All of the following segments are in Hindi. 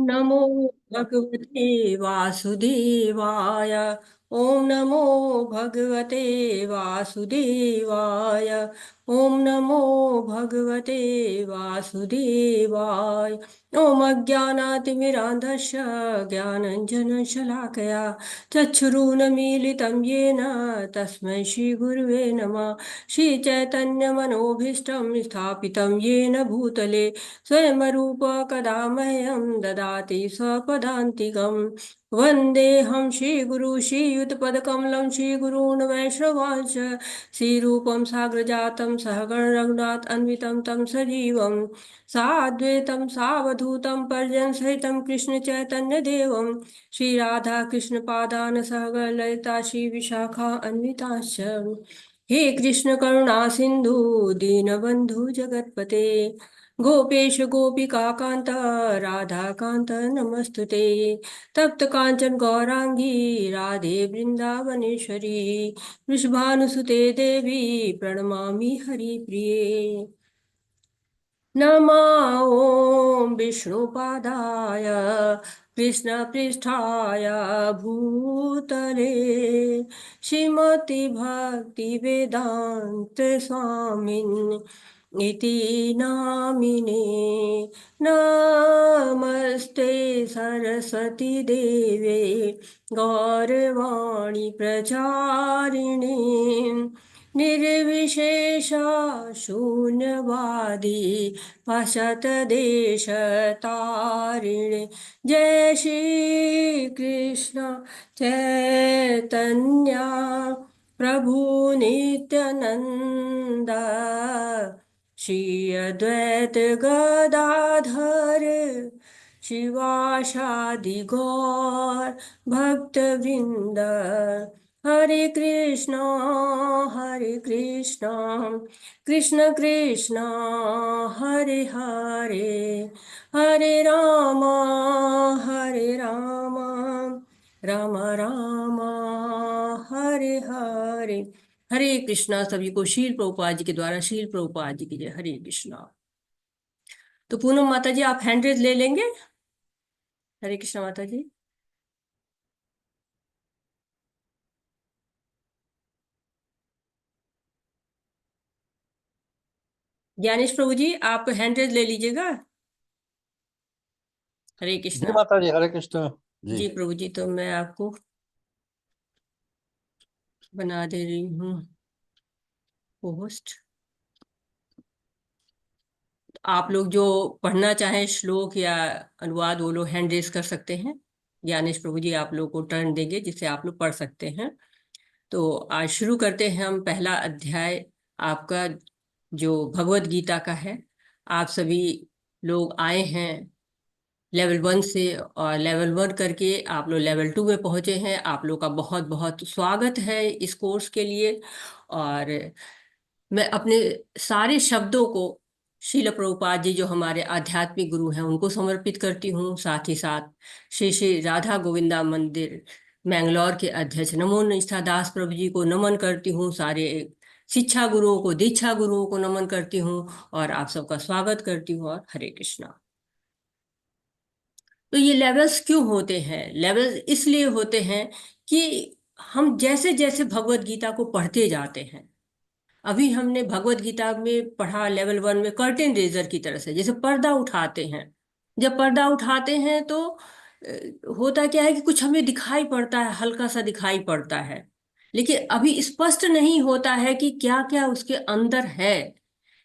नमो भगवते वासुदेवाय। ओम नमो भगवते वासुदेवाय। ओम नमो भगवते वासुदेवाय। ओम अज्ञानातिमिरान्धस्य ज्ञानञ्जनशलाकया चक्षुरुन्मीलितं येन तस्मै श्रीगुरुवे नमः। श्रीचैतन्यमनोभीष्टं स्थापितं येन भूतले स्वयं रूप कदा मह्यं ददाति स्वपदान्तिकम्। वन्देऽहं श्रीगुरु श्रीयुतपदकमलं श्रीगुरून् वैष्णवांश्च श्रीरूपं साग्रजातं सहगण रघुनाथ अन्वितं तं सजीवं साद्वैतं सावधूतं पर्जनसहितं कृष्ण चैतन्य देवं श्रीराधा कृष्ण पादान सहगण ललिता श्री विशाखा अन्विताश्च। हे कृष्ण करुणा सिंधु दीनबंधु जगतपते गोपेश गोपिका कांत राधा कांत नमस्तुते। तप्त कांचन गौरांगी राधे वृंदावनेश्वरी वृषभानुसुते देवी प्रणमामि हरिप्रिये। नमः ॐ विष्णुपादाय कृष्णपृष्ठाय भूतले श्रीमति भक्ति वेदांत स्वामिन् इति नामिने। नमस्ते सरस्वती देवे गौरवाणी प्रचारिणे निर्विशेषा शून्यवादी पाश्चात्यदेशतारिणे। जय श्री कृष्ण चैतन्य प्रभु नित्यानंद श्री अद्वैत गदाधर शिवासादि गौर भक्तवृंद। हरे कृष्णा कृष्ण कृष्ण हरे हरे हरे राम राम राम हरे हरे। हरे कृष्णा। सभी को शील प्रभुपाद जी के द्वारा शील प्रभुपाद जी की जय। हरे कृष्णा। तो पूनम माता जी आप हैंड रेज ले लेंगे। हरे कृष्णा माता जी। ज्ञानेश प्रभु जी आप हैंड रेज ले लीजिएगा। हरे जी कृष्णा। माता जी, हरे कृष्ण जी। जी प्रभु जी, तो मैं आपको बना दे रही हूँ होस्ट। आप लोग जो पढ़ना चाहें श्लोक या अनुवाद वो लोग हैंड रेज कर सकते हैं। ज्ञानेश प्रभु जी आप लोग को टर्न देंगे जिससे आप लोग पढ़ सकते हैं। तो आज शुरू करते हैं हम। पहला अध्याय आपका जो भगवत गीता का है। आप सभी लोग आए हैं लेवल 1 से और लेवल 1 करके आप लोग लेवल 2 में पहुंचे हैं। आप लोग का बहुत बहुत स्वागत है इस कोर्स के लिए। और मैं अपने सारे शब्दों को श्रील प्रभुपाद जी जो हमारे आध्यात्मिक गुरु हैं उनको समर्पित करती हूँ। साथ ही साथ श्री श्री राधा गोविंदा मंदिर मैंगलोर के अध्यक्ष नमो निष्ठा दास प्रभु जी को नमन करती हूँ। सारे शिक्षा गुरुओं को दीक्षा गुरुओं को नमन करती हूँ और आप सबका स्वागत करती हूँ और हरे कृष्णा। तो ये लेवल्स क्यों होते हैं? लेवल्स इसलिए होते हैं कि हम जैसे जैसे भगवत गीता को पढ़ते जाते हैं। अभी हमने भगवत गीता में पढ़ा लेवल 1 में कर्टेन रेजर की तरह से, जैसे पर्दा उठाते हैं। जब पर्दा उठाते हैं तो होता क्या है कि कुछ हमें दिखाई पड़ता है, हल्का सा दिखाई पड़ता है, लेकिन अभी स्पष्ट नहीं होता है कि क्या क्या उसके अंदर है।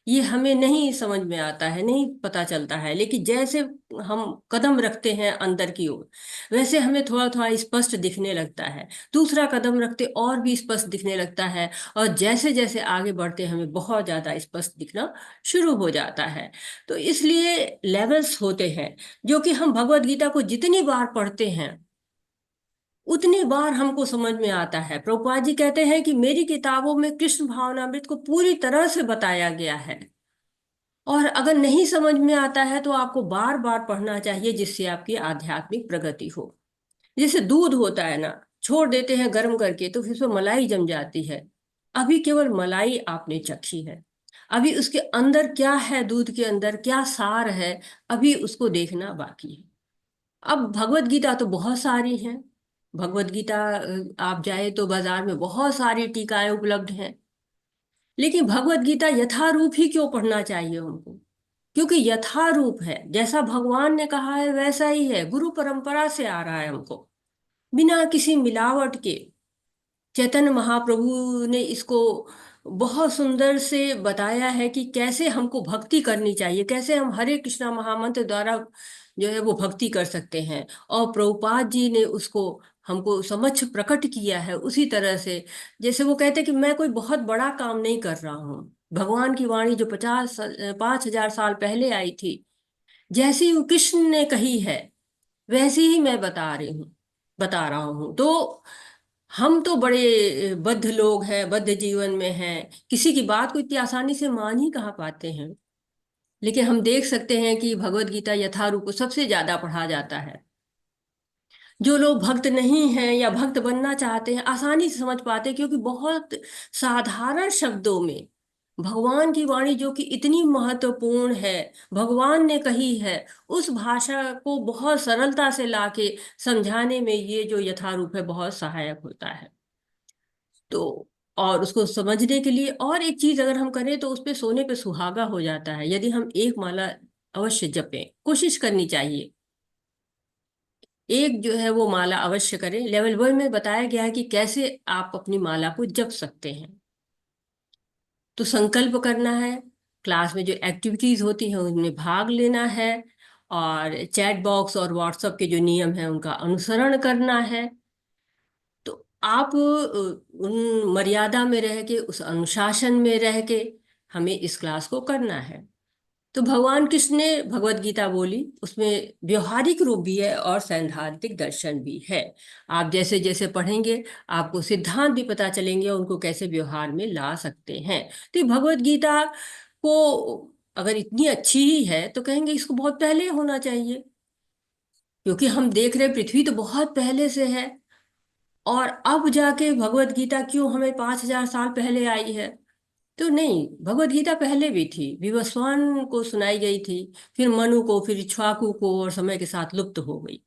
ये हमें नहीं समझ में आता है, नहीं पता चलता है। लेकिन जैसे हम कदम रखते हैं अंदर की ओर वैसे हमें थोड़ा थोड़ा स्पष्ट दिखने लगता है। दूसरा कदम रखते और भी स्पष्ट दिखने लगता है। और जैसे जैसे आगे बढ़ते हमें बहुत ज्यादा स्पष्ट दिखना शुरू हो जाता है। तो इसलिए लेवल्स होते हैं जो कि हम भगवत गीता को जितनी बार पढ़ते हैं उतनी बार हमको समझ में आता है। प्रभुपाद जी कहते हैं कि मेरी किताबों में कृष्ण भावनामृत को पूरी तरह से बताया गया है। और अगर नहीं समझ में आता है तो आपको बार बार पढ़ना चाहिए जिससे आपकी आध्यात्मिक प्रगति हो। जैसे दूध होता है ना, छोड़ देते हैं गर्म करके तो फिर उसमें मलाई जम जाती है। अभी केवल मलाई आपने चखी है, अभी उसके अंदर क्या है, दूध के अंदर क्या सार है, अभी उसको देखना बाकी है। अब भगवत गीता तो बहुत सारी हैं। भगवत गीता आप जाए तो बाजार में बहुत सारी टीकाएं उपलब्ध हैं। लेकिन भगवत गीता यथारूप ही क्यों पढ़ना चाहिए हमको? क्योंकि यथारूप है, जैसा भगवान ने कहा है वैसा ही है, गुरु परंपरा से आ रहा है हमको, बिना किसी मिलावट के। चैतन्य महाप्रभु ने इसको बहुत सुंदर से बताया है कि कैसे हमको भक्ति करनी चाहिए, कैसे हम हरे कृष्णा महामंत्र द्वारा जो है वो भक्ति कर सकते हैं। और प्रभुपाद जी ने उसको हमको समक्ष प्रकट किया है उसी तरह से, जैसे वो कहते हैं कि मैं कोई बहुत बड़ा काम नहीं कर रहा हूँ। भगवान की वाणी जो 5,000 साल पहले आई थी, जैसी वो कृष्ण ने कही है वैसी ही मैं बता रहा हूँ। तो हम तो बड़े बद्ध लोग हैं, बद्ध जीवन में हैं, किसी की बात को इतनी आसानी से मान ही कहाँ पाते हैं। लेकिन हम देख सकते हैं कि भगवत गीता यथारूप को सबसे ज्यादा पढ़ा जाता है। जो लोग भक्त नहीं हैं या भक्त बनना चाहते हैं आसानी से समझ पाते हैं, क्योंकि बहुत साधारण शब्दों में भगवान की वाणी जो कि इतनी महत्वपूर्ण है, भगवान ने कही है, उस भाषा को बहुत सरलता से लाके समझाने में ये जो यथारूप है बहुत सहायक होता है। तो और उसको समझने के लिए और एक चीज अगर हम करें तो उस पे सोने पे सुहागा हो जाता है। यदि हम एक माला अवश्य जपें, कोशिश करनी चाहिए, एक जो है वो माला अवश्य करें। लेवल 1 में बताया गया है कि कैसे आप अपनी माला को जप सकते हैं। तो संकल्प करना है, क्लास में जो एक्टिविटीज होती हैं उनमें भाग लेना है, और चैट बॉक्स और व्हाट्सएप के जो नियम हैं उनका अनुसरण करना है। तो आप उन मर्यादा में रह के, उस अनुशासन में रह के हमें इस क्लास को करना है। तो भगवान कृष्ण ने भगवत गीता बोली, उसमें व्यवहारिक रूप भी है और सैद्धांतिक दर्शन भी है। आप जैसे जैसे पढ़ेंगे आपको सिद्धांत भी पता चलेंगे और उनको कैसे व्यवहार में ला सकते हैं। तो ये भगवत गीता को अगर इतनी अच्छी ही है तो कहेंगे इसको बहुत पहले होना चाहिए, क्योंकि हम देख रहे हैं पृथ्वी तो बहुत पहले से है। और अब जाके भगवत गीता क्यों हमें 5,000 साल पहले आई है? तो नहीं, भगवत गीता पहले भी थी, विवस्वान को सुनाई गई थी, फिर मनु को, फिर इक्ष्वाकु को, और समय के साथ लुप्त हो गई।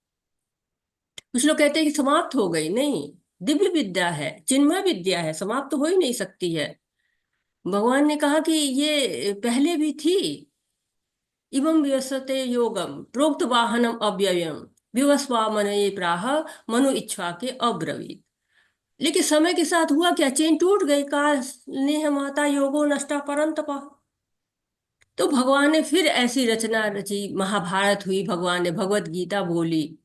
कुछ लोग कहते हैं कि समाप्त हो गई, नहीं, दिव्य विद्या है, चिन्मय विद्या है, समाप्त तो हो ही नहीं सकती है। भगवान ने कहा कि ये पहले भी थी। इमं व्यसते योगम प्रोक्त वाहनम अव्ययम विवस्वामनये प्राह मनु इच्छा के अब्रवीत। लेकिन समय के साथ हुआ क्या, चेन टूट गई, काल नेह माता योगो नष्टा परंतप। तो भगवान ने फिर ऐसी रचना रची, महाभारत हुई, भगवान ने भगवत गीता बोली।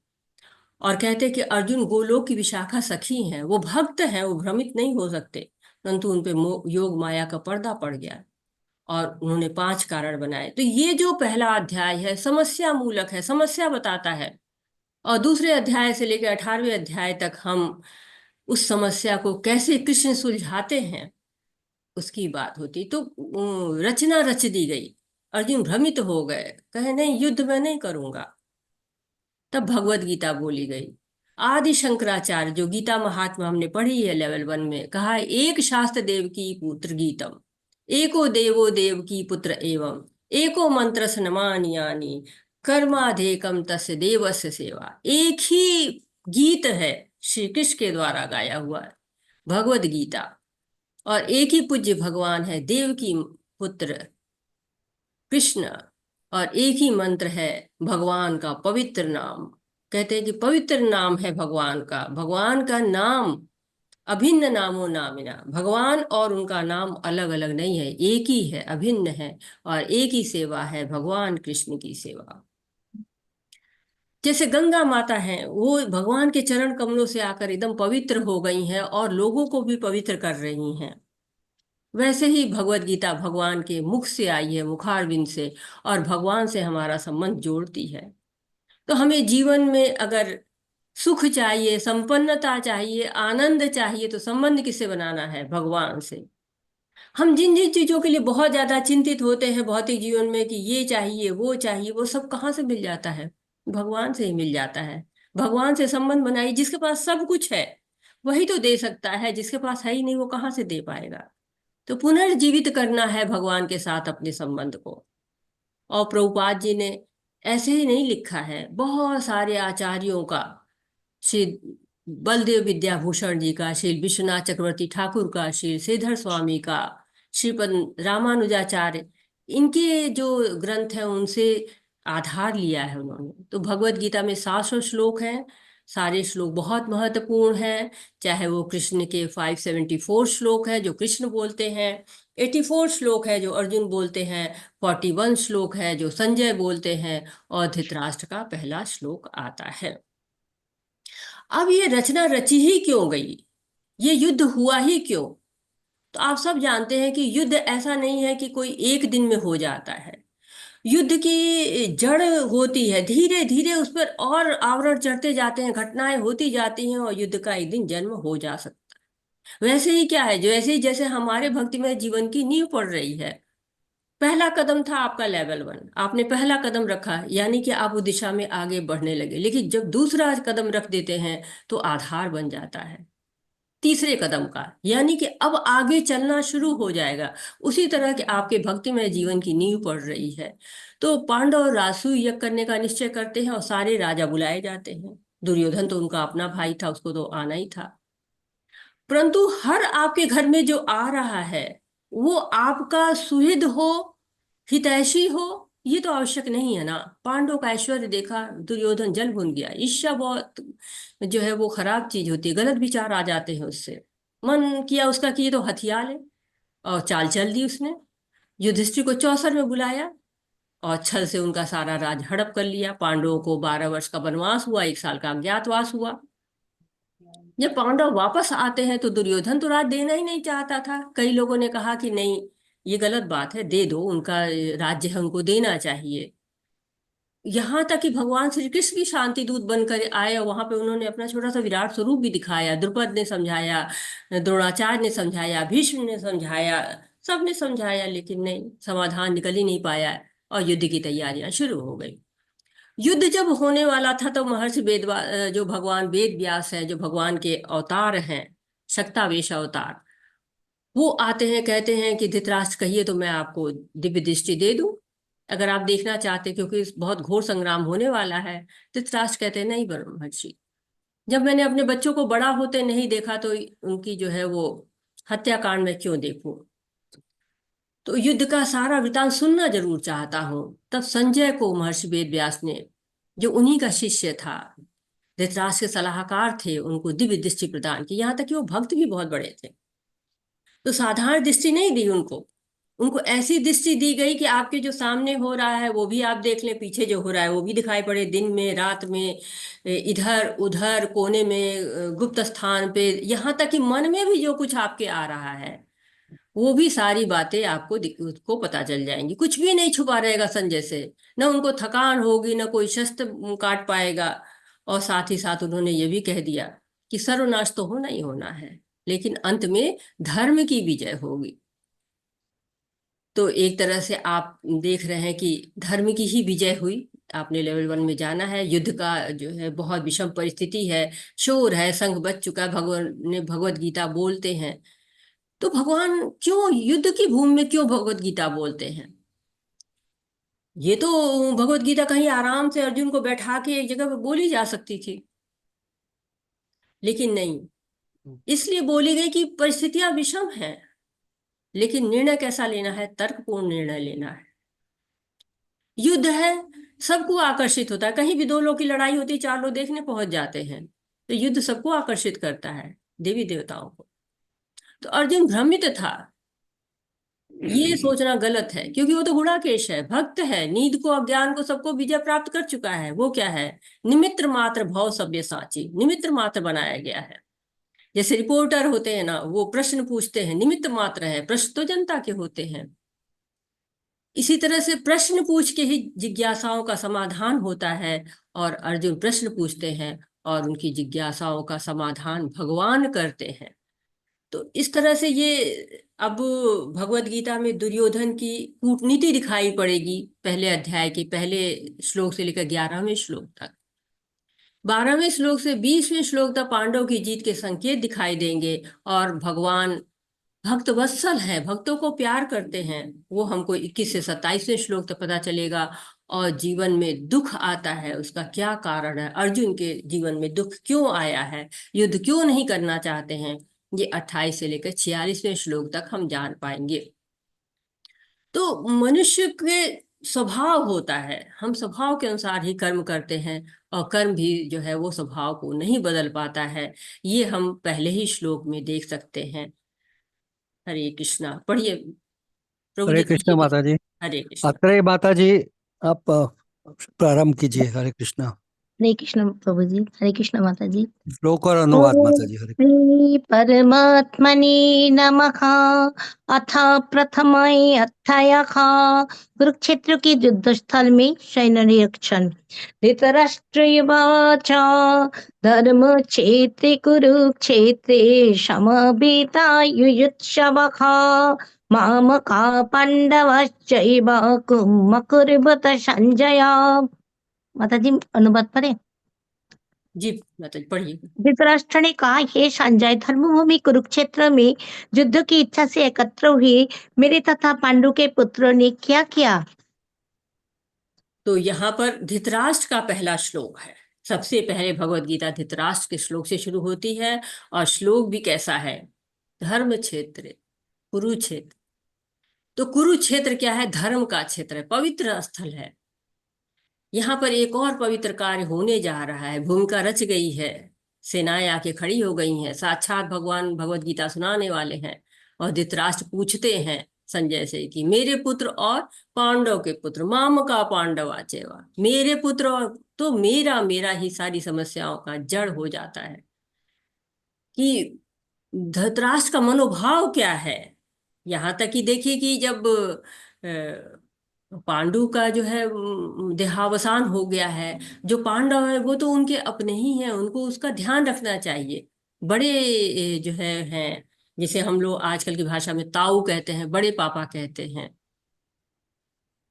और कहते कि अर्जुन गोलोक की विशाखा सखी हैं, वो भक्त हैं, वो भ्रमित नहीं हो सकते, परंतु उन पे योग माया का पर्दा पड़ गया और उन्होंने 5 कारण बनाए। तो ये जो पहला अध्याय है समस्या मूलक है, समस्या बताता है। और दूसरे अध्याय से लेकर 18वें अध्याय तक हम उस समस्या को कैसे कृष्ण सुलझाते हैं उसकी बात होती। तो रचना रच दी गई। अर्जुन भ्रमित हो गए, कहे नहीं, युद्ध में नहीं करूंगा। तब भगवत गीता बोली गई। आदि शंकराचार्य, जो गीता महात्मा हमने पढ़ी है लेवल 1 में, कहा है एक शास्त्र देव की पुत्र गीतम, एको देवो देव की पुत्र एवं, एको मंत्र नमानि कर्माधेकम तस्य देवस्य सेवा। एक ही गीत है, श्री कृष्ण के द्वारा गाया हुआ है, भगवत गीता। और एक ही पूज्य भगवान है, देव की पुत्र कृष्ण। और एक ही मंत्र है भगवान का पवित्र नाम। कहते हैं कि पवित्र नाम है भगवान का नाम अभिन्न नामो नामिना। भगवान और उनका नाम अलग अलग नहीं है, एक ही है, अभिन्न है। और एक ही सेवा है, भगवान कृष्ण की सेवा। जैसे गंगा माता है, वो भगवान के चरण कमलों से आकर एकदम पवित्र हो गई हैं और लोगों को भी पवित्र कर रही हैं, वैसे ही भगवत गीता भगवान के मुख से आई है, मुखारविंद से, और भगवान से हमारा संबंध जोड़ती है। तो हमें जीवन में अगर सुख चाहिए, संपन्नता चाहिए, आनंद चाहिए, तो संबंध किससे बनाना है? भगवान से। हम जिन जिन चीजों के लिए बहुत ज्यादा चिंतित होते हैं भौतिक जीवन में कि ये चाहिए वो चाहिए, वो सब कहाँ से मिल जाता है? भगवान से ही मिल जाता है। भगवान से संबंध बनाइए, जिसके पास सब कुछ है वही तो दे सकता है, जिसके पास है ही नहीं वो कहाँ से दे पाएगा? तो पुनर्जीवित करना है भगवान के साथ अपने संबंध को। और प्रभुपाद जी ने ऐसे ही नहीं लिखा है, बहुत सारे आचार्यों का, श्री बलदेव विद्याभूषण जी का, श्री विश्वनाथ चक्रवर्ती ठाकुर का, श्री श्रीधर स्वामी का, श्रीपद रामानुजाचार्य, इनके जो ग्रंथ हैं उनसे आधार लिया है उन्होंने। तो भगवत गीता में 700 श्लोक हैं। सारे श्लोक बहुत महत्वपूर्ण हैं। चाहे वो कृष्ण के 574 श्लोक है जो कृष्ण बोलते हैं, 84 श्लोक है जो अर्जुन बोलते हैं, 41 श्लोक है जो संजय बोलते हैं, और धृतराष्ट्र का पहला श्लोक आता है। अब ये रचना रची ही क्यों गई, ये युद्ध हुआ ही क्यों? तो आप सब जानते हैं कि युद्ध ऐसा नहीं है कि कोई एक दिन में हो जाता है। युद्ध की जड़ होती है, धीरे धीरे उस पर और आवरण चढ़ते जाते हैं, घटनाएं होती जाती हैं, और युद्ध का एक दिन जन्म हो जा सकता है। वैसे ही क्या है, जो ऐसे ही जैसे हमारे भक्तिमय जीवन की नींव पड़ रही है। पहला कदम था आपका लेवल 1, आपने पहला कदम रखा, यानी कि आप उस दिशा में आगे बढ़ने लगे। लेकिन जब दूसरा कदम रख देते हैं तो आधार बन जाता है तीसरे कदम का, यानी कि अब आगे चलना शुरू हो जाएगा। उसी तरह के आपके भक्तिमय जीवन की नींव पड़ रही है। तो पांडव रासु यज्ञ करने का निश्चय करते हैं और सारे राजा बुलाए जाते हैं। दुर्योधन तो उनका अपना भाई था, उसको तो आना ही था। परंतु हर आपके घर में जो आ रहा है वो आपका सुहृद हो, हितैषी हो, ये तो आवश्यक नहीं है ना। पांडव का ऐश्वर्य देखा, दुर्योधन जल भुन गया। ईर्ष्या बहुत जो है वो खराब चीज होती है, गलत विचार आ जाते हैं उससे। मन किया उसका कि ये तो हथियार है, और चाल चल दी उसने। युधिष्ठिर को 64 में बुलाया और छल से उनका सारा राज हड़प कर लिया। पांडवों को 12 वर्ष का वनवास हुआ, 1 साल का अज्ञातवास हुआ। जब पांडव वापस आते हैं तो दुर्योधन तो राज देना ही नहीं चाहता था। कई लोगों ने कहा कि नहीं, ये गलत बात है, दे दो, उनका राज्य है, उनको देना चाहिए। यहाँ तक कि भगवान श्री कृष्ण की शांति दूत बनकर आए और वहां पे उन्होंने अपना छोटा सा विराट स्वरूप भी दिखाया। द्रुपद ने समझाया, द्रोणाचार्य ने समझाया, भीष्म ने समझाया, सबने समझाया, लेकिन नहीं, समाधान निकल ही नहीं पाया और युद्ध की तैयारियां शुरू हो गई। युद्ध जब होने वाला था तो महर्षि जो भगवान वेद व्यास है, जो भगवान के अवतार हैं, शक्तावेश अवतार, वो आते हैं, कहते हैं कि धृतराष्ट्र कहिए तो मैं आपको दिव्य दृष्टि दे दूं, अगर आप देखना चाहते, क्योंकि बहुत घोर संग्राम होने वाला है। धृतराष्ट्र कहते हैं नहीं महर्षि, जब मैंने अपने बच्चों को बड़ा होते नहीं देखा तो उनकी जो है वो हत्याकांड में क्यों देखूं। तो युद्ध का सारा वृतांत सुनना जरूर चाहता हूं। तब संजय को महर्षि वेद व्यास ने, जो उन्हीं का शिष्य था, धृतराष्ट्र के सलाहकार थे, उनको दिव्य दृष्टि प्रदान की। यहाँ तक कि वो भक्त भी बहुत बड़े थे। तो साधारण दृष्टि नहीं दी उनको, उनको ऐसी दृष्टि दी गई कि आपके जो सामने हो रहा है वो भी आप देख लें, पीछे जो हो रहा है वो भी दिखाई पड़े, दिन में रात में, इधर उधर कोने में, गुप्त स्थान पे, यहाँ तक कि मन में भी जो कुछ आपके आ रहा है वो भी सारी बातें आपको उसको पता चल जाएंगी। कुछ भी नहीं छुपा रहेगा संजय से, न उनको थकान होगी, न कोई शस्त्र काट पाएगा। और साथ ही साथ उन्होंने ये भी कह दिया कि सर्वनाश तो होना ही होना है, लेकिन अंत में धर्म की विजय होगी। तो एक तरह से आप देख रहे हैं कि धर्म की ही विजय हुई। आपने लेवल 1 में जाना है। युद्ध का जो है बहुत विषम परिस्थिति है, शोर है, संघ बच चुका है, भगवान ने भगवत गीता बोलते हैं। तो भगवान क्यों युद्ध की भूमि में क्यों भगवत गीता बोलते हैं? ये तो भगवत गीता कहीं आराम से अर्जुन को बैठा के एक जगह पर बोली जा सकती थी, लेकिन नहीं। इसलिए बोली गई कि परिस्थितियां विषम हैं, लेकिन निर्णय कैसा लेना है, तर्कपूर्ण निर्णय लेना है। युद्ध है, सबको आकर्षित होता है। कहीं भी दो लोग की लड़ाई होती है, 4 लोग देखने पहुंच जाते हैं। तो युद्ध सबको आकर्षित करता है, देवी देवताओं को। तो अर्जुन भ्रमित था। ये सोचना गलत है, क्योंकि वो तो गुणाकेश है, भक्त है, नींद को, अज्ञान को, सबको विजय प्राप्त कर चुका है। वो क्या है? निमित्र मात्र भव सव्य साची, निमित्र मात्र बनाया गया है। जैसे रिपोर्टर होते हैं ना, वो प्रश्न पूछते हैं, निमित्त मात्र है, प्रश्न तो जनता के होते हैं। इसी तरह से प्रश्न पूछ के ही जिज्ञासाओं का समाधान होता है। और अर्जुन प्रश्न पूछते हैं और उनकी जिज्ञासाओं का समाधान भगवान करते हैं। तो इस तरह से ये अब भगवत गीता में दुर्योधन की कूटनीति दिखाई पड़ेगी, पहले अध्याय के पहले श्लोक से लेकर 11वें श्लोक तक। 12वें श्लोक से 20वें श्लोक तक पांडव की जीत के संकेत दिखाई देंगे। और भगवान भक्त वत्सल है, भक्तों को प्यार करते हैं, वो हमको 21 से 27वें श्लोक तक पता चलेगा। और जीवन में दुख आता है उसका क्या कारण है, अर्जुन के जीवन में दुख क्यों आया है, युद्ध क्यों नहीं करना चाहते हैं, ये 28 से लेकर 46वें श्लोक तक हम जान पाएंगे। तो मनुष्य के स्वभाव होता है, हम स्वभाव के अनुसार ही कर्म करते हैं, और कर्म भी जो है वो स्वभाव को नहीं बदल पाता है। ये हम पहले ही श्लोक में देख सकते हैं। हरे कृष्णा, पढ़िए प्रभु जी, हरे कृष्णा पढ़िए कुछ। माता जी। हरे कृष्णा। अत्रे माता जी, आप प्रारंभ कीजिए। हरे कृष्णा। हरे कृष्ण प्रभु जी, हरे कृष्ण माता जी। श्लोक और अनुवाद ओम माता जी। हरे श्री परमात्मने नमः। अथ अध्यायः कुरुक्षेत्र के युद्ध स्थल में सैन्य निरीक्षण। धृतराष्ट्रयुवाच धर्म क्षेत्रे कुरुक्षेत्रे समवेतायुयुत्सवः मामका पांडवश्चैव किम अकुर्वत संजय। माता जी अनुवाद पढ़े। जी माता जी, पढ़िए। धृतराष्ट्र ने कहा, हे संजय, धर्मभूमि कुरुक्षेत्र में युद्ध की इच्छा से एकत्र हुए मेरे तथा पांडु के पुत्रों ने क्या किया। तो यहाँ पर धृतराष्ट्र का पहला श्लोक है। सबसे पहले भगवत गीता धृतराष्ट्र के श्लोक से शुरू होती है, और श्लोक भी कैसा है, धर्म क्षेत्र कुरुक्षेत्र। तो कुरुक्षेत्र क्या है, धर्म का क्षेत्र है, पवित्र स्थल है। यहाँ पर एक और पवित्र कार्य होने जा रहा है, भूमिका रच गई है, सेनाएं आके खड़ी हो गई हैं, साक्षात भगवान भगवत गीता सुनाने वाले हैं। और धृतराष्ट्र पूछते हैं संजय से कि मेरे पुत्र और पांडव के पुत्र, माम का पांडवाचेवा, मेरे पुत्र और तो मेरा मेरा ही सारी समस्याओं का जड़ हो जाता है कि धृतराष्ट्र का मनोभाव क्या है। यहाँ तक कि देखिए कि जब पांडु का जो है देहावसान हो गया है, जो पांडव है वो तो उनके अपने ही हैं, उनको उसका ध्यान रखना चाहिए। बड़े जो है हैं, जिसे हम लोग आजकल की भाषा में ताऊ कहते हैं, बड़े पापा कहते हैं।